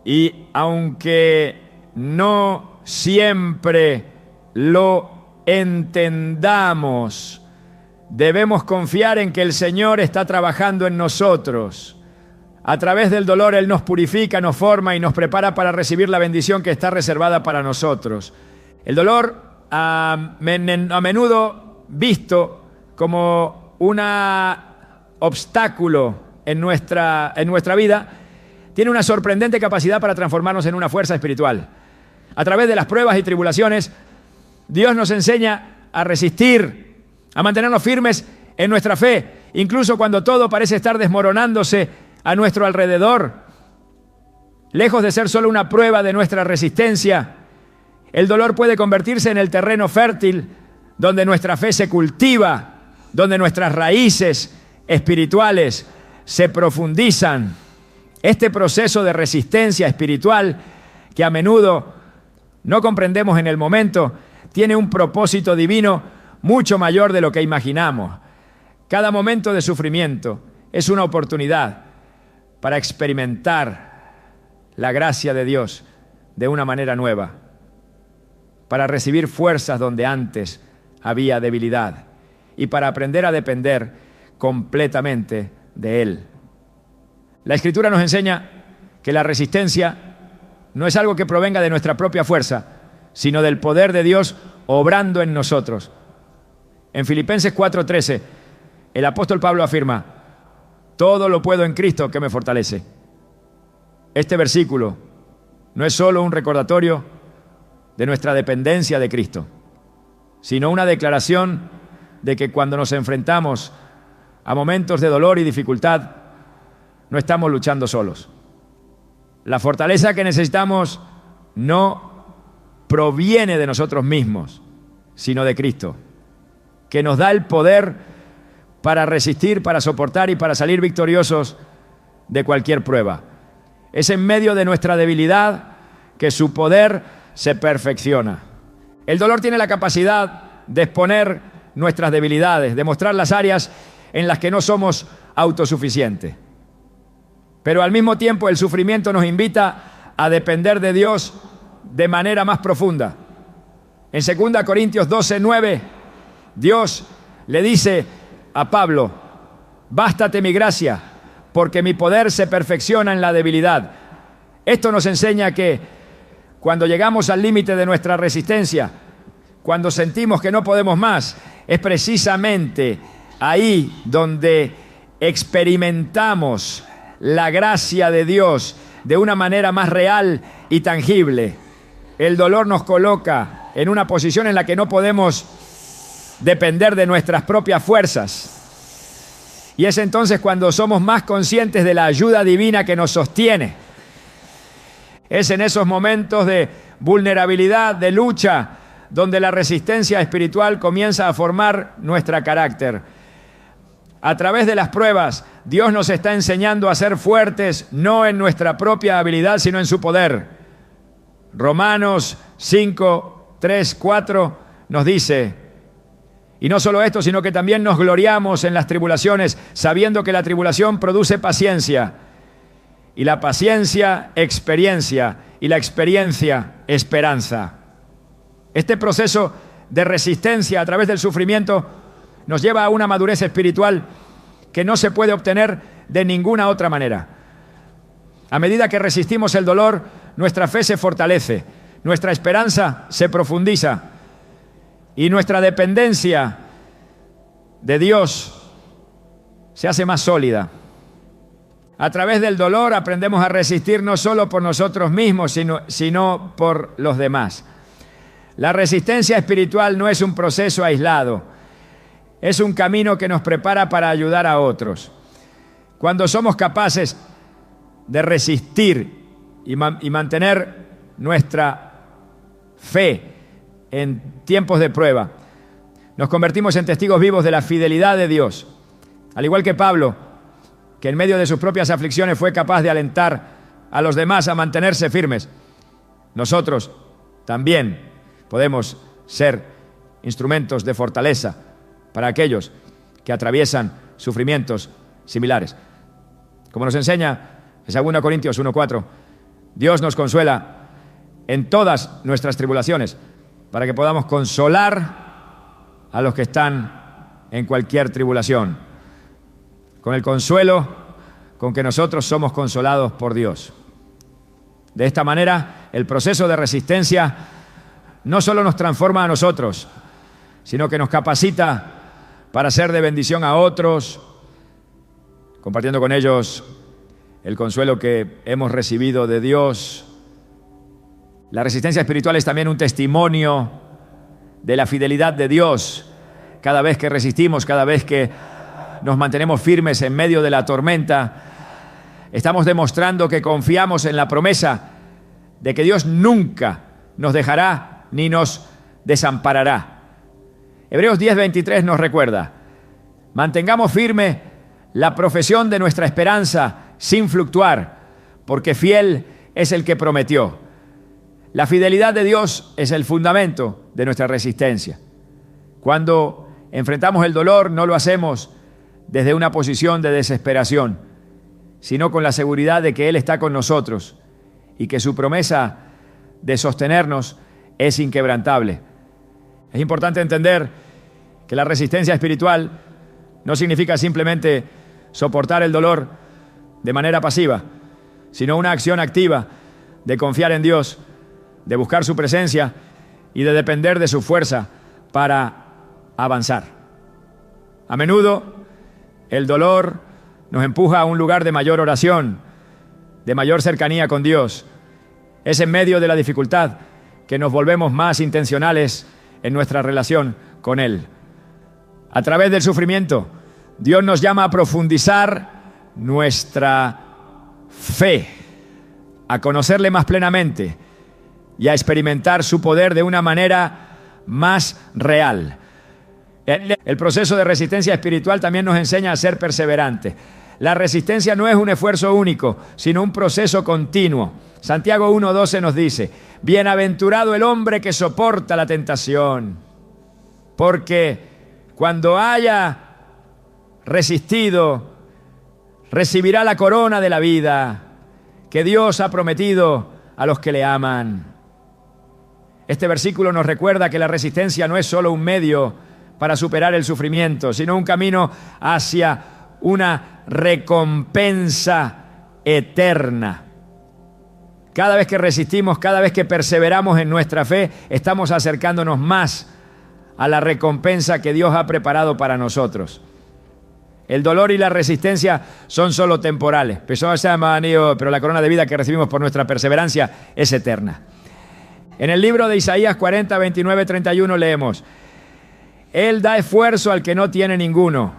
y aunque no siempre lo entendamos, debemos confiar en que el Señor está trabajando en nosotros. A través del dolor Él nos purifica, nos forma y nos prepara para recibir la bendición que está reservada para nosotros. El dolor, a menudo visto como un obstáculo en nuestra vida, tiene una sorprendente capacidad para transformarnos en una fuerza espiritual. A través de las pruebas y tribulaciones, Dios nos enseña a resistir, a mantenernos firmes en nuestra fe, incluso cuando todo parece estar desmoronándose a nuestro alrededor. Lejos de ser solo una prueba de nuestra resistencia, el dolor puede convertirse en el terreno fértil donde nuestra fe se cultiva, donde nuestras raíces espirituales se profundizan. Este proceso de resistencia espiritual, que a menudo no comprendemos en el momento, tiene un propósito divino mucho mayor de lo que imaginamos. Cada momento de sufrimiento es una oportunidad para experimentar la gracia de Dios de una manera nueva, para recibir fuerzas donde antes había debilidad y para aprender a depender completamente de Él. La Escritura nos enseña que la resistencia no es algo que provenga de nuestra propia fuerza, sino del poder de Dios obrando en nosotros. En Filipenses 4:13, el apóstol Pablo afirma: todo lo puedo en Cristo que me fortalece. Este versículo no es solo un recordatorio de nuestra dependencia de Cristo, sino una declaración de que cuando nos enfrentamos a momentos de dolor y dificultad, no estamos luchando solos. La fortaleza que necesitamos no proviene de nosotros mismos, sino de Cristo, que nos da el poder para resistir, para soportar y para salir victoriosos de cualquier prueba. Es en medio de nuestra debilidad que su poder se perfecciona. El dolor tiene la capacidad de exponer nuestras debilidades, de mostrar las áreas en las que no somos autosuficientes. Pero al mismo tiempo el sufrimiento nos invita a depender de Dios de manera más profunda. En 2 Corintios 12:9, Dios le dice a Pablo: bástate mi gracia, porque mi poder se perfecciona en la debilidad. Esto nos enseña que cuando llegamos al límite de nuestra resistencia, cuando sentimos que no podemos más, es precisamente ahí donde experimentamos la gracia de Dios de una manera más real y tangible. El dolor nos coloca en una posición en la que no podemos depender de nuestras propias fuerzas. Y es entonces cuando somos más conscientes de la ayuda divina que nos sostiene. Es en esos momentos de vulnerabilidad, de lucha, donde la resistencia espiritual comienza a formar nuestro carácter. A través de las pruebas, Dios nos está enseñando a ser fuertes, no en nuestra propia habilidad, sino en su poder. Romanos 5:3-4 nos dice: y no solo esto, sino que también nos gloriamos en las tribulaciones, sabiendo que la tribulación produce paciencia, y la paciencia, experiencia, y la experiencia, esperanza. Este proceso de resistencia a través del sufrimiento nos lleva a una madurez espiritual que no se puede obtener de ninguna otra manera. A medida que resistimos el dolor, nuestra fe se fortalece, nuestra esperanza se profundiza y nuestra dependencia de Dios se hace más sólida. A través del dolor aprendemos a resistir no solo por nosotros mismos, sino por los demás. La resistencia espiritual no es un proceso aislado, es un camino que nos prepara para ayudar a otros. Cuando somos capaces de resistir y mantener nuestra fe en tiempos de prueba, nos convertimos en testigos vivos de la fidelidad de Dios. Al igual que Pablo, que en medio de sus propias aflicciones fue capaz de alentar a los demás a mantenerse firmes, nosotros también podemos ser instrumentos de fortaleza para aquellos que atraviesan sufrimientos similares. Como nos enseña en 2 Corintios 1:4, Dios nos consuela en todas nuestras tribulaciones para que podamos consolar a los que están en cualquier tribulación, con el consuelo con que nosotros somos consolados por Dios. De esta manera, el proceso de resistencia no solo nos transforma a nosotros, sino que nos capacita para ser de bendición a otros, compartiendo con ellos el consuelo que hemos recibido de Dios. La resistencia espiritual es también un testimonio de la fidelidad de Dios. Cada vez que resistimos, cada vez que nos mantenemos firmes en medio de la tormenta, estamos demostrando que confiamos en la promesa de que Dios nunca nos dejará ni nos desamparará. Hebreos 10:23 nos recuerda: mantengamos firme la profesión de nuestra esperanza sin fluctuar, porque fiel es el que prometió. La fidelidad de Dios es el fundamento de nuestra resistencia. Cuando enfrentamos el dolor, no lo hacemos desde una posición de desesperación, sino con la seguridad de que Él está con nosotros y que su promesa de sostenernos es inquebrantable. Es importante entender que la resistencia espiritual no significa simplemente soportar el dolor de manera pasiva, sino una acción activa de confiar en Dios, de buscar su presencia y de depender de su fuerza para avanzar. A menudo el dolor nos empuja a un lugar de mayor oración, de mayor cercanía con Dios. Es en medio de la dificultad que nos volvemos más intencionales en nuestra relación con Él. A través del sufrimiento, Dios nos llama a profundizar nuestra fe, a conocerle más plenamente y a experimentar su poder de una manera más real. El proceso de resistencia espiritual también nos enseña a ser perseverantes. La resistencia no es un esfuerzo único, sino un proceso continuo. Santiago 1:12 nos dice: bienaventurado el hombre que soporta la tentación, porque cuando haya resistido, recibirá la corona de la vida que Dios ha prometido a los que le aman. Este versículo nos recuerda que la resistencia no es solo un medio para superar el sufrimiento, sino un camino hacia una recompensa eterna. Cada vez que resistimos, cada vez que perseveramos en nuestra fe, estamos acercándonos más a la recompensa que Dios ha preparado para nosotros. El dolor y la resistencia son solo temporales, pero la corona de vida que recibimos por nuestra perseverancia es eterna. En el libro de Isaías 40, 29, 31 leemos: Él da esfuerzo al que no tiene ninguno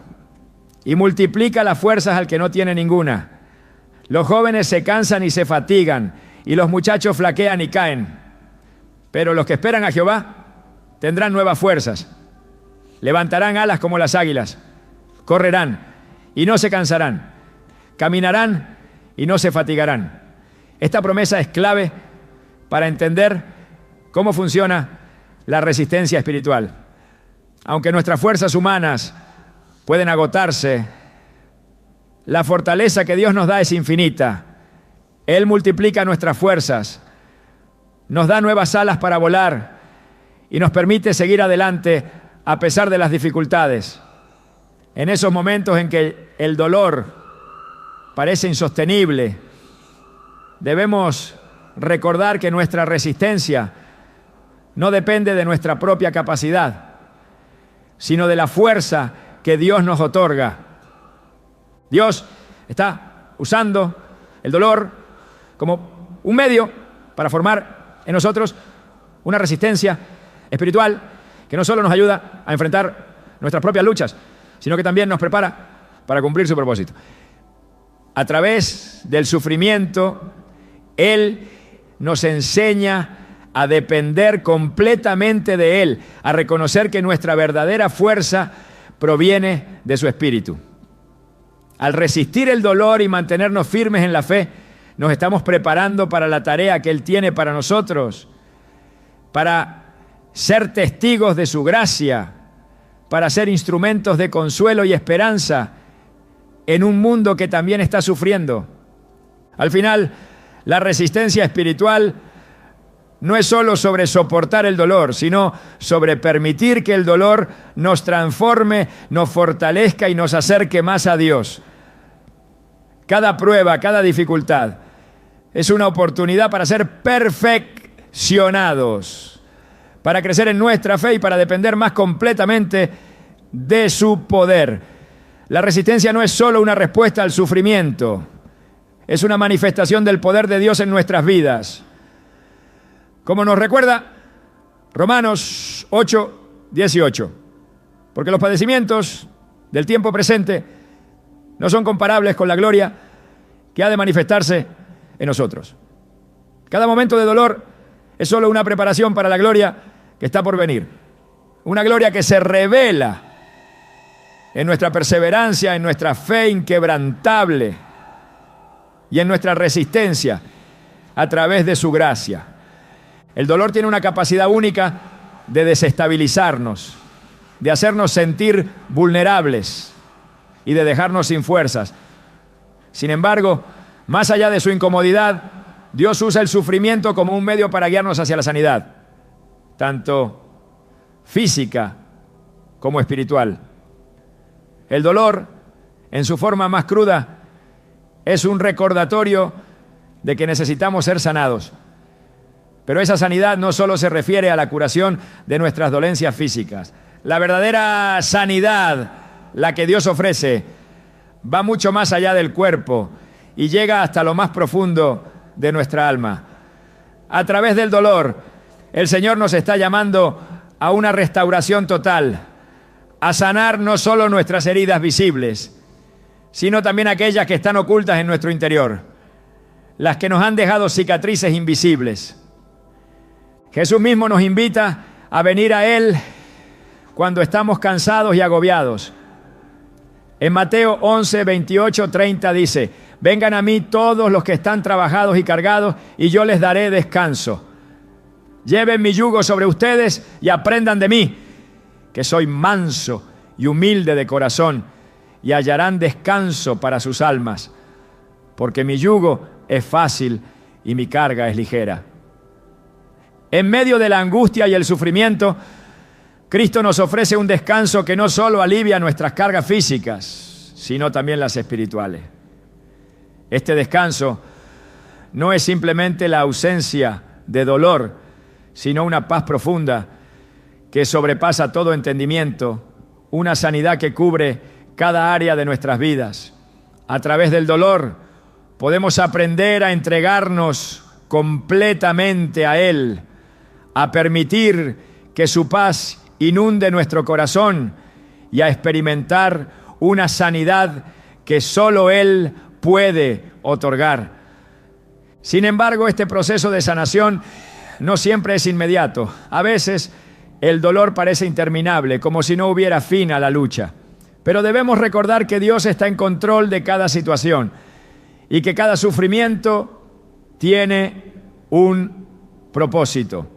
y multiplica las fuerzas al que no tiene ninguna. Los jóvenes se cansan y se fatigan, y los muchachos flaquean y caen. Pero los que esperan a Jehová tendrán nuevas fuerzas. Levantarán alas como las águilas. Correrán y no se cansarán. Caminarán y no se fatigarán. Esta promesa es clave para entender cómo funciona la resistencia espiritual. Aunque nuestras fuerzas humanas pueden agotarse, la fortaleza que Dios nos da es infinita. Él multiplica nuestras fuerzas, nos da nuevas alas para volar y nos permite seguir adelante a pesar de las dificultades. En esos momentos en que el dolor parece insostenible, debemos recordar que nuestra resistencia no depende de nuestra propia capacidad, sino de la fuerza que Dios nos otorga. Dios está usando el dolor como un medio para formar en nosotros una resistencia espiritual que no solo nos ayuda a enfrentar nuestras propias luchas, sino que también nos prepara para cumplir su propósito. A través del sufrimiento, Él nos enseña a depender completamente de Él, a reconocer que nuestra verdadera fuerza proviene de su Espíritu. Al resistir el dolor y mantenernos firmes en la fe, nos estamos preparando para la tarea que Él tiene para nosotros, para ser testigos de su gracia, para ser instrumentos de consuelo y esperanza en un mundo que también está sufriendo. Al final, la resistencia espiritual no es solo sobre soportar el dolor, sino sobre permitir que el dolor nos transforme, nos fortalezca y nos acerque más a Dios. Cada prueba, cada dificultad es una oportunidad para ser perfeccionados, para crecer en nuestra fe y para depender más completamente de su poder. La resistencia no es solo una respuesta al sufrimiento, es una manifestación del poder de Dios en nuestras vidas. Como nos recuerda Romanos 8:18, porque los padecimientos del tiempo presente no son comparables con la gloria que ha de manifestarse en nosotros. Cada momento de dolor es solo una preparación para la gloria que está por venir. Una gloria que se revela en nuestra perseverancia, en nuestra fe inquebrantable y en nuestra resistencia a través de su gracia. El dolor tiene una capacidad única de desestabilizarnos, de hacernos sentir vulnerables y de dejarnos sin fuerzas. Sin embargo, más allá de su incomodidad, Dios usa el sufrimiento como un medio para guiarnos hacia la sanidad, tanto física como espiritual. El dolor, en su forma más cruda, es un recordatorio de que necesitamos ser sanados. Pero esa sanidad no solo se refiere a la curación de nuestras dolencias físicas. La verdadera sanidad, la que Dios ofrece, va mucho más allá del cuerpo y llega hasta lo más profundo de nuestra alma. A través del dolor, el Señor nos está llamando a una restauración total, a sanar no solo nuestras heridas visibles, sino también aquellas que están ocultas en nuestro interior, las que nos han dejado cicatrices invisibles. Jesús mismo nos invita a venir a Él cuando estamos cansados y agobiados. En Mateo 11, 28, 30 dice: vengan a mí todos los que están trabajados y cargados, y yo les daré descanso. Lleven mi yugo sobre ustedes y aprendan de mí, que soy manso y humilde de corazón, y hallarán descanso para sus almas, porque mi yugo es fácil y mi carga es ligera. En medio de la angustia y el sufrimiento, Cristo nos ofrece un descanso que no solo alivia nuestras cargas físicas, sino también las espirituales. Este descanso no es simplemente la ausencia de dolor, sino una paz profunda que sobrepasa todo entendimiento, una sanidad que cubre cada área de nuestras vidas. A través del dolor podemos aprender a entregarnos completamente a Él, a permitir que su paz inunde nuestro corazón y a experimentar una sanidad que solo Él puede otorgar. Sin embargo, este proceso de sanación no siempre es inmediato. A veces el dolor parece interminable, como si no hubiera fin a la lucha. Pero debemos recordar que Dios está en control de cada situación y que cada sufrimiento tiene un propósito.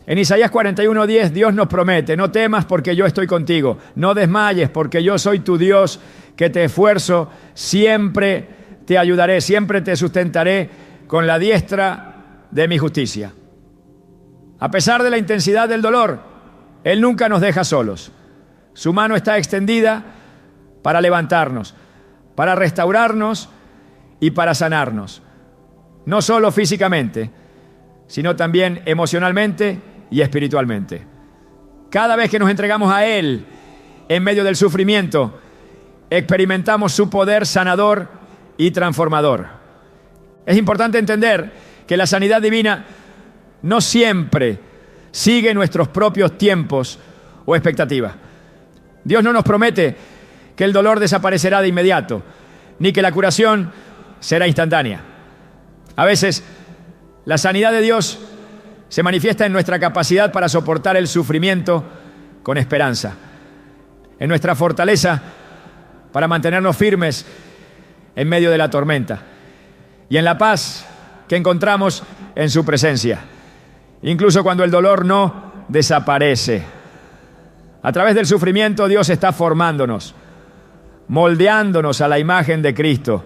En Isaías 41:10 Dios nos promete: no temas porque yo estoy contigo, no desmayes porque yo soy tu Dios, que te esfuerzo, siempre te ayudaré, siempre te sustentaré con la diestra de mi justicia. A pesar de la intensidad del dolor, Él nunca nos deja solos. Su mano está extendida para levantarnos, para restaurarnos y para sanarnos. No solo físicamente, sino también emocionalmente y espiritualmente. Cada vez que nos entregamos a Él en medio del sufrimiento, experimentamos su poder sanador y transformador. Es importante entender que la sanidad divina no siempre sigue nuestros propios tiempos o expectativas. Dios no nos promete que el dolor desaparecerá de inmediato, ni que la curación será instantánea. A veces, la sanidad de Dios se manifiesta en nuestra capacidad para soportar el sufrimiento con esperanza, en nuestra fortaleza para mantenernos firmes en medio de la tormenta y en la paz que encontramos en su presencia, incluso cuando el dolor no desaparece. A través del sufrimiento Dios está formándonos, moldeándonos a la imagen de Cristo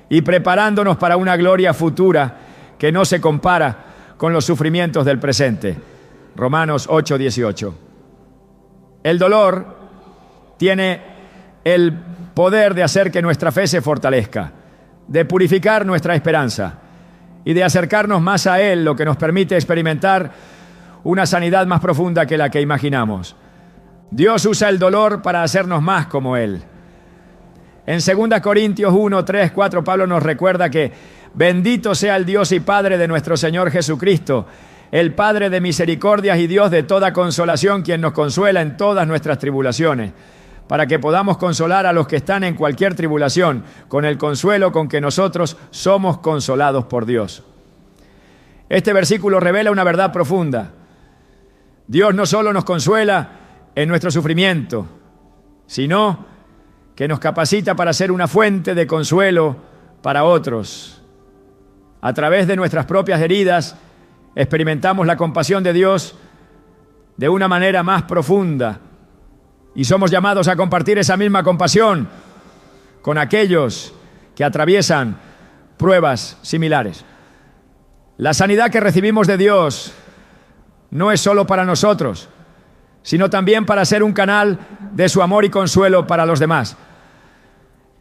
y preparándonos para una gloria futura que no se compara con los sufrimientos del presente. Romanos 8:18. El dolor tiene el poder de hacer que nuestra fe se fortalezca, de purificar nuestra esperanza y de acercarnos más a Él, lo que nos permite experimentar una sanidad más profunda que la que imaginamos. Dios usa el dolor para hacernos más como Él. En 2 Corintios 1, 3, 4, Pablo nos recuerda que bendito sea el Dios y Padre de nuestro Señor Jesucristo, el Padre de misericordias y Dios de toda consolación, quien nos consuela en todas nuestras tribulaciones, para que podamos consolar a los que están en cualquier tribulación, con el consuelo con que nosotros somos consolados por Dios. Este versículo revela una verdad profunda. Dios no solo nos consuela en nuestro sufrimiento, sino que nos capacita para ser una fuente de consuelo para otros. A través de nuestras propias heridas, experimentamos la compasión de Dios de una manera más profunda y somos llamados a compartir esa misma compasión con aquellos que atraviesan pruebas similares. La sanidad que recibimos de Dios no es solo para nosotros, sino también para ser un canal de su amor y consuelo para los demás.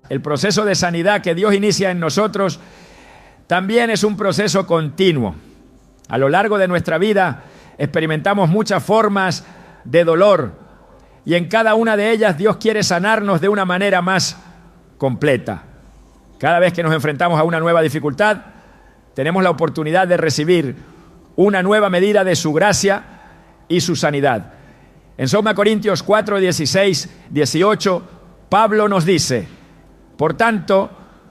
El proceso de sanidad que Dios inicia en nosotros también es un proceso continuo. A lo largo de nuestra vida experimentamos muchas formas de dolor y en cada una de ellas Dios quiere sanarnos de una manera más completa. Cada vez que nos enfrentamos a una nueva dificultad, tenemos la oportunidad de recibir una nueva medida de su gracia y su sanidad. En 2 Corintios 4, 16, 18, Pablo nos dice: por tanto,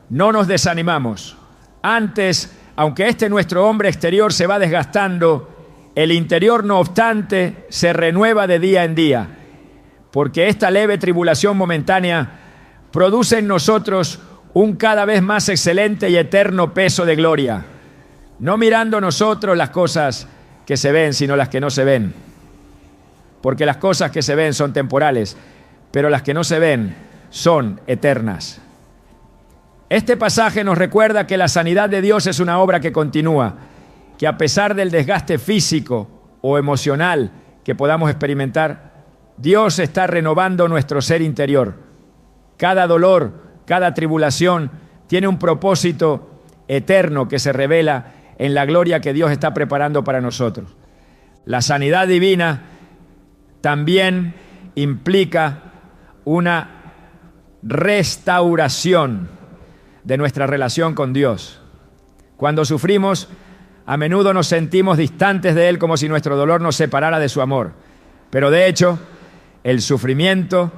no nos desanimamos. Antes, aunque nuestro hombre exterior se va desgastando, el interior, no obstante, se renueva de día en día, porque esta leve tribulación momentánea produce en nosotros un cada vez más excelente y eterno peso de gloria, no mirando nosotros las cosas que se ven, sino las que no se ven. Porque las cosas que se ven son temporales, pero las que no se ven son eternas. Este pasaje nos recuerda que la sanidad de Dios es una obra que continúa, que a pesar del desgaste físico o emocional que podamos experimentar, Dios está renovando nuestro ser interior. Cada dolor, cada tribulación tiene un propósito eterno que se revela en la gloria que Dios está preparando para nosotros. La sanidad divina también implica una restauración de nuestra relación con Dios. Cuando sufrimos, a menudo nos sentimos distantes de Él, como si nuestro dolor nos separara de su amor. Pero de hecho, el sufrimiento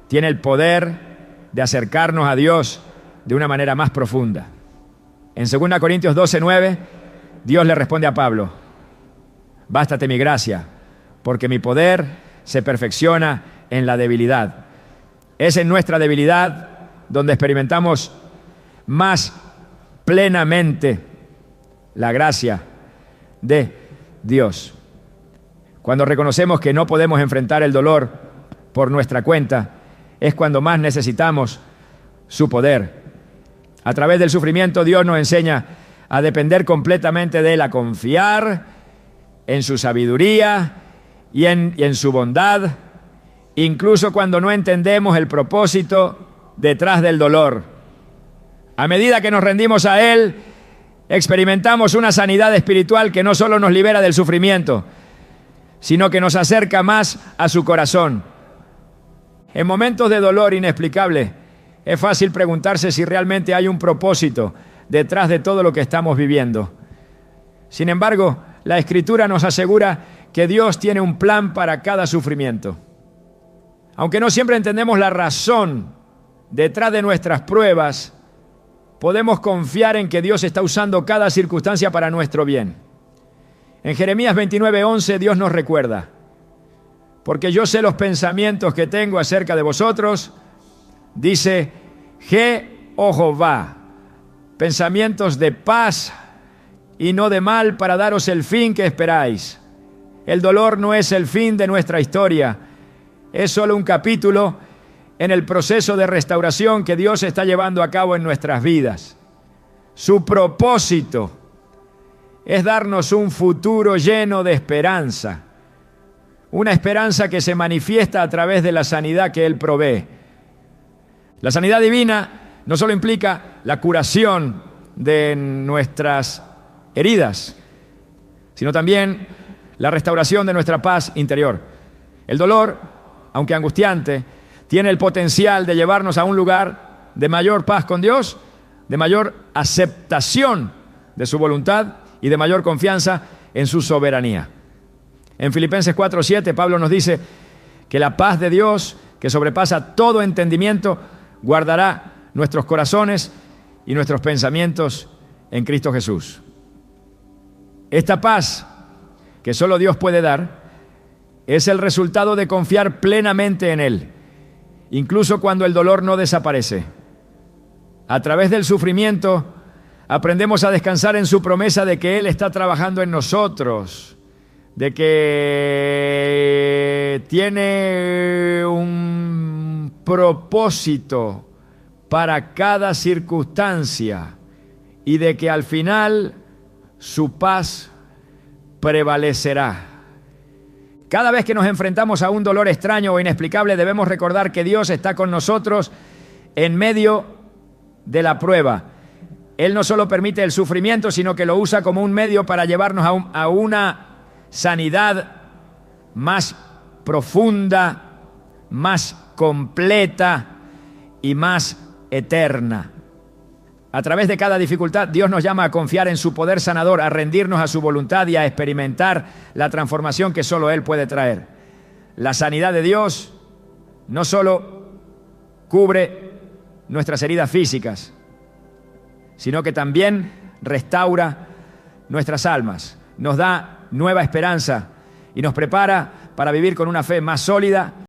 tiene el poder de acercarnos a Dios de una manera más profunda. En 2 Corintios 12, 9, Dios le responde a Pablo: bástate mi gracia, porque mi poder se perfecciona en la debilidad. Es en nuestra debilidad donde experimentamos más plenamente la gracia de Dios. Cuando reconocemos que no podemos enfrentar el dolor por nuestra cuenta, es cuando más necesitamos su poder. A través del sufrimiento, Dios nos enseña a depender completamente de Él, a confiar en su sabiduría y en su bondad, incluso cuando no entendemos el propósito detrás del dolor. A medida que nos rendimos a Él, experimentamos una sanidad espiritual que no solo nos libera del sufrimiento, sino que nos acerca más a su corazón. En momentos de dolor inexplicable, es fácil preguntarse si realmente hay un propósito detrás de todo lo que estamos viviendo. Sin embargo, la Escritura nos asegura que Dios tiene un plan para cada sufrimiento. Aunque no siempre entendemos la razón detrás de nuestras pruebas, podemos confiar en que Dios está usando cada circunstancia para nuestro bien. En Jeremías 29:11 Dios nos recuerda: porque yo sé los pensamientos que tengo acerca de vosotros, dice Jehová, pensamientos de paz y no de mal, para daros el fin que esperáis. El dolor no es el fin de nuestra historia, es solo un capítulo en el proceso de restauración que Dios está llevando a cabo en nuestras vidas. Su propósito es darnos un futuro lleno de esperanza, una esperanza que se manifiesta a través de la sanidad que Él provee. La sanidad divina no solo implica la curación de nuestras heridas, sino también la restauración de nuestra paz interior. El dolor aunque angustiante, tiene el potencial de llevarnos a un lugar de mayor paz con Dios, de mayor aceptación de su voluntad y de mayor confianza en su soberanía. En Filipenses 4:7, Pablo nos dice que la paz de Dios, que sobrepasa todo entendimiento, guardará nuestros corazones y nuestros pensamientos en Cristo Jesús. Esta paz que solo Dios puede dar es el resultado de confiar plenamente en Él, incluso cuando el dolor no desaparece. A través del sufrimiento aprendemos a descansar en su promesa de que Él está trabajando en nosotros, de que tiene un propósito para cada circunstancia y de que al final su paz prevalecerá. Cada vez que nos enfrentamos a un dolor extraño o inexplicable, debemos recordar que Dios está con nosotros en medio de la prueba. Él no solo permite el sufrimiento, sino que lo usa como un medio para llevarnos a una sanidad más profunda, más completa y más eterna. A través de cada dificultad, Dios nos llama a confiar en su poder sanador, a rendirnos a su voluntad y a experimentar la transformación que solo Él puede traer. La sanidad de Dios no solo cubre nuestras heridas físicas, sino que también restaura nuestras almas, nos da nueva esperanza y nos prepara para vivir con una fe más sólida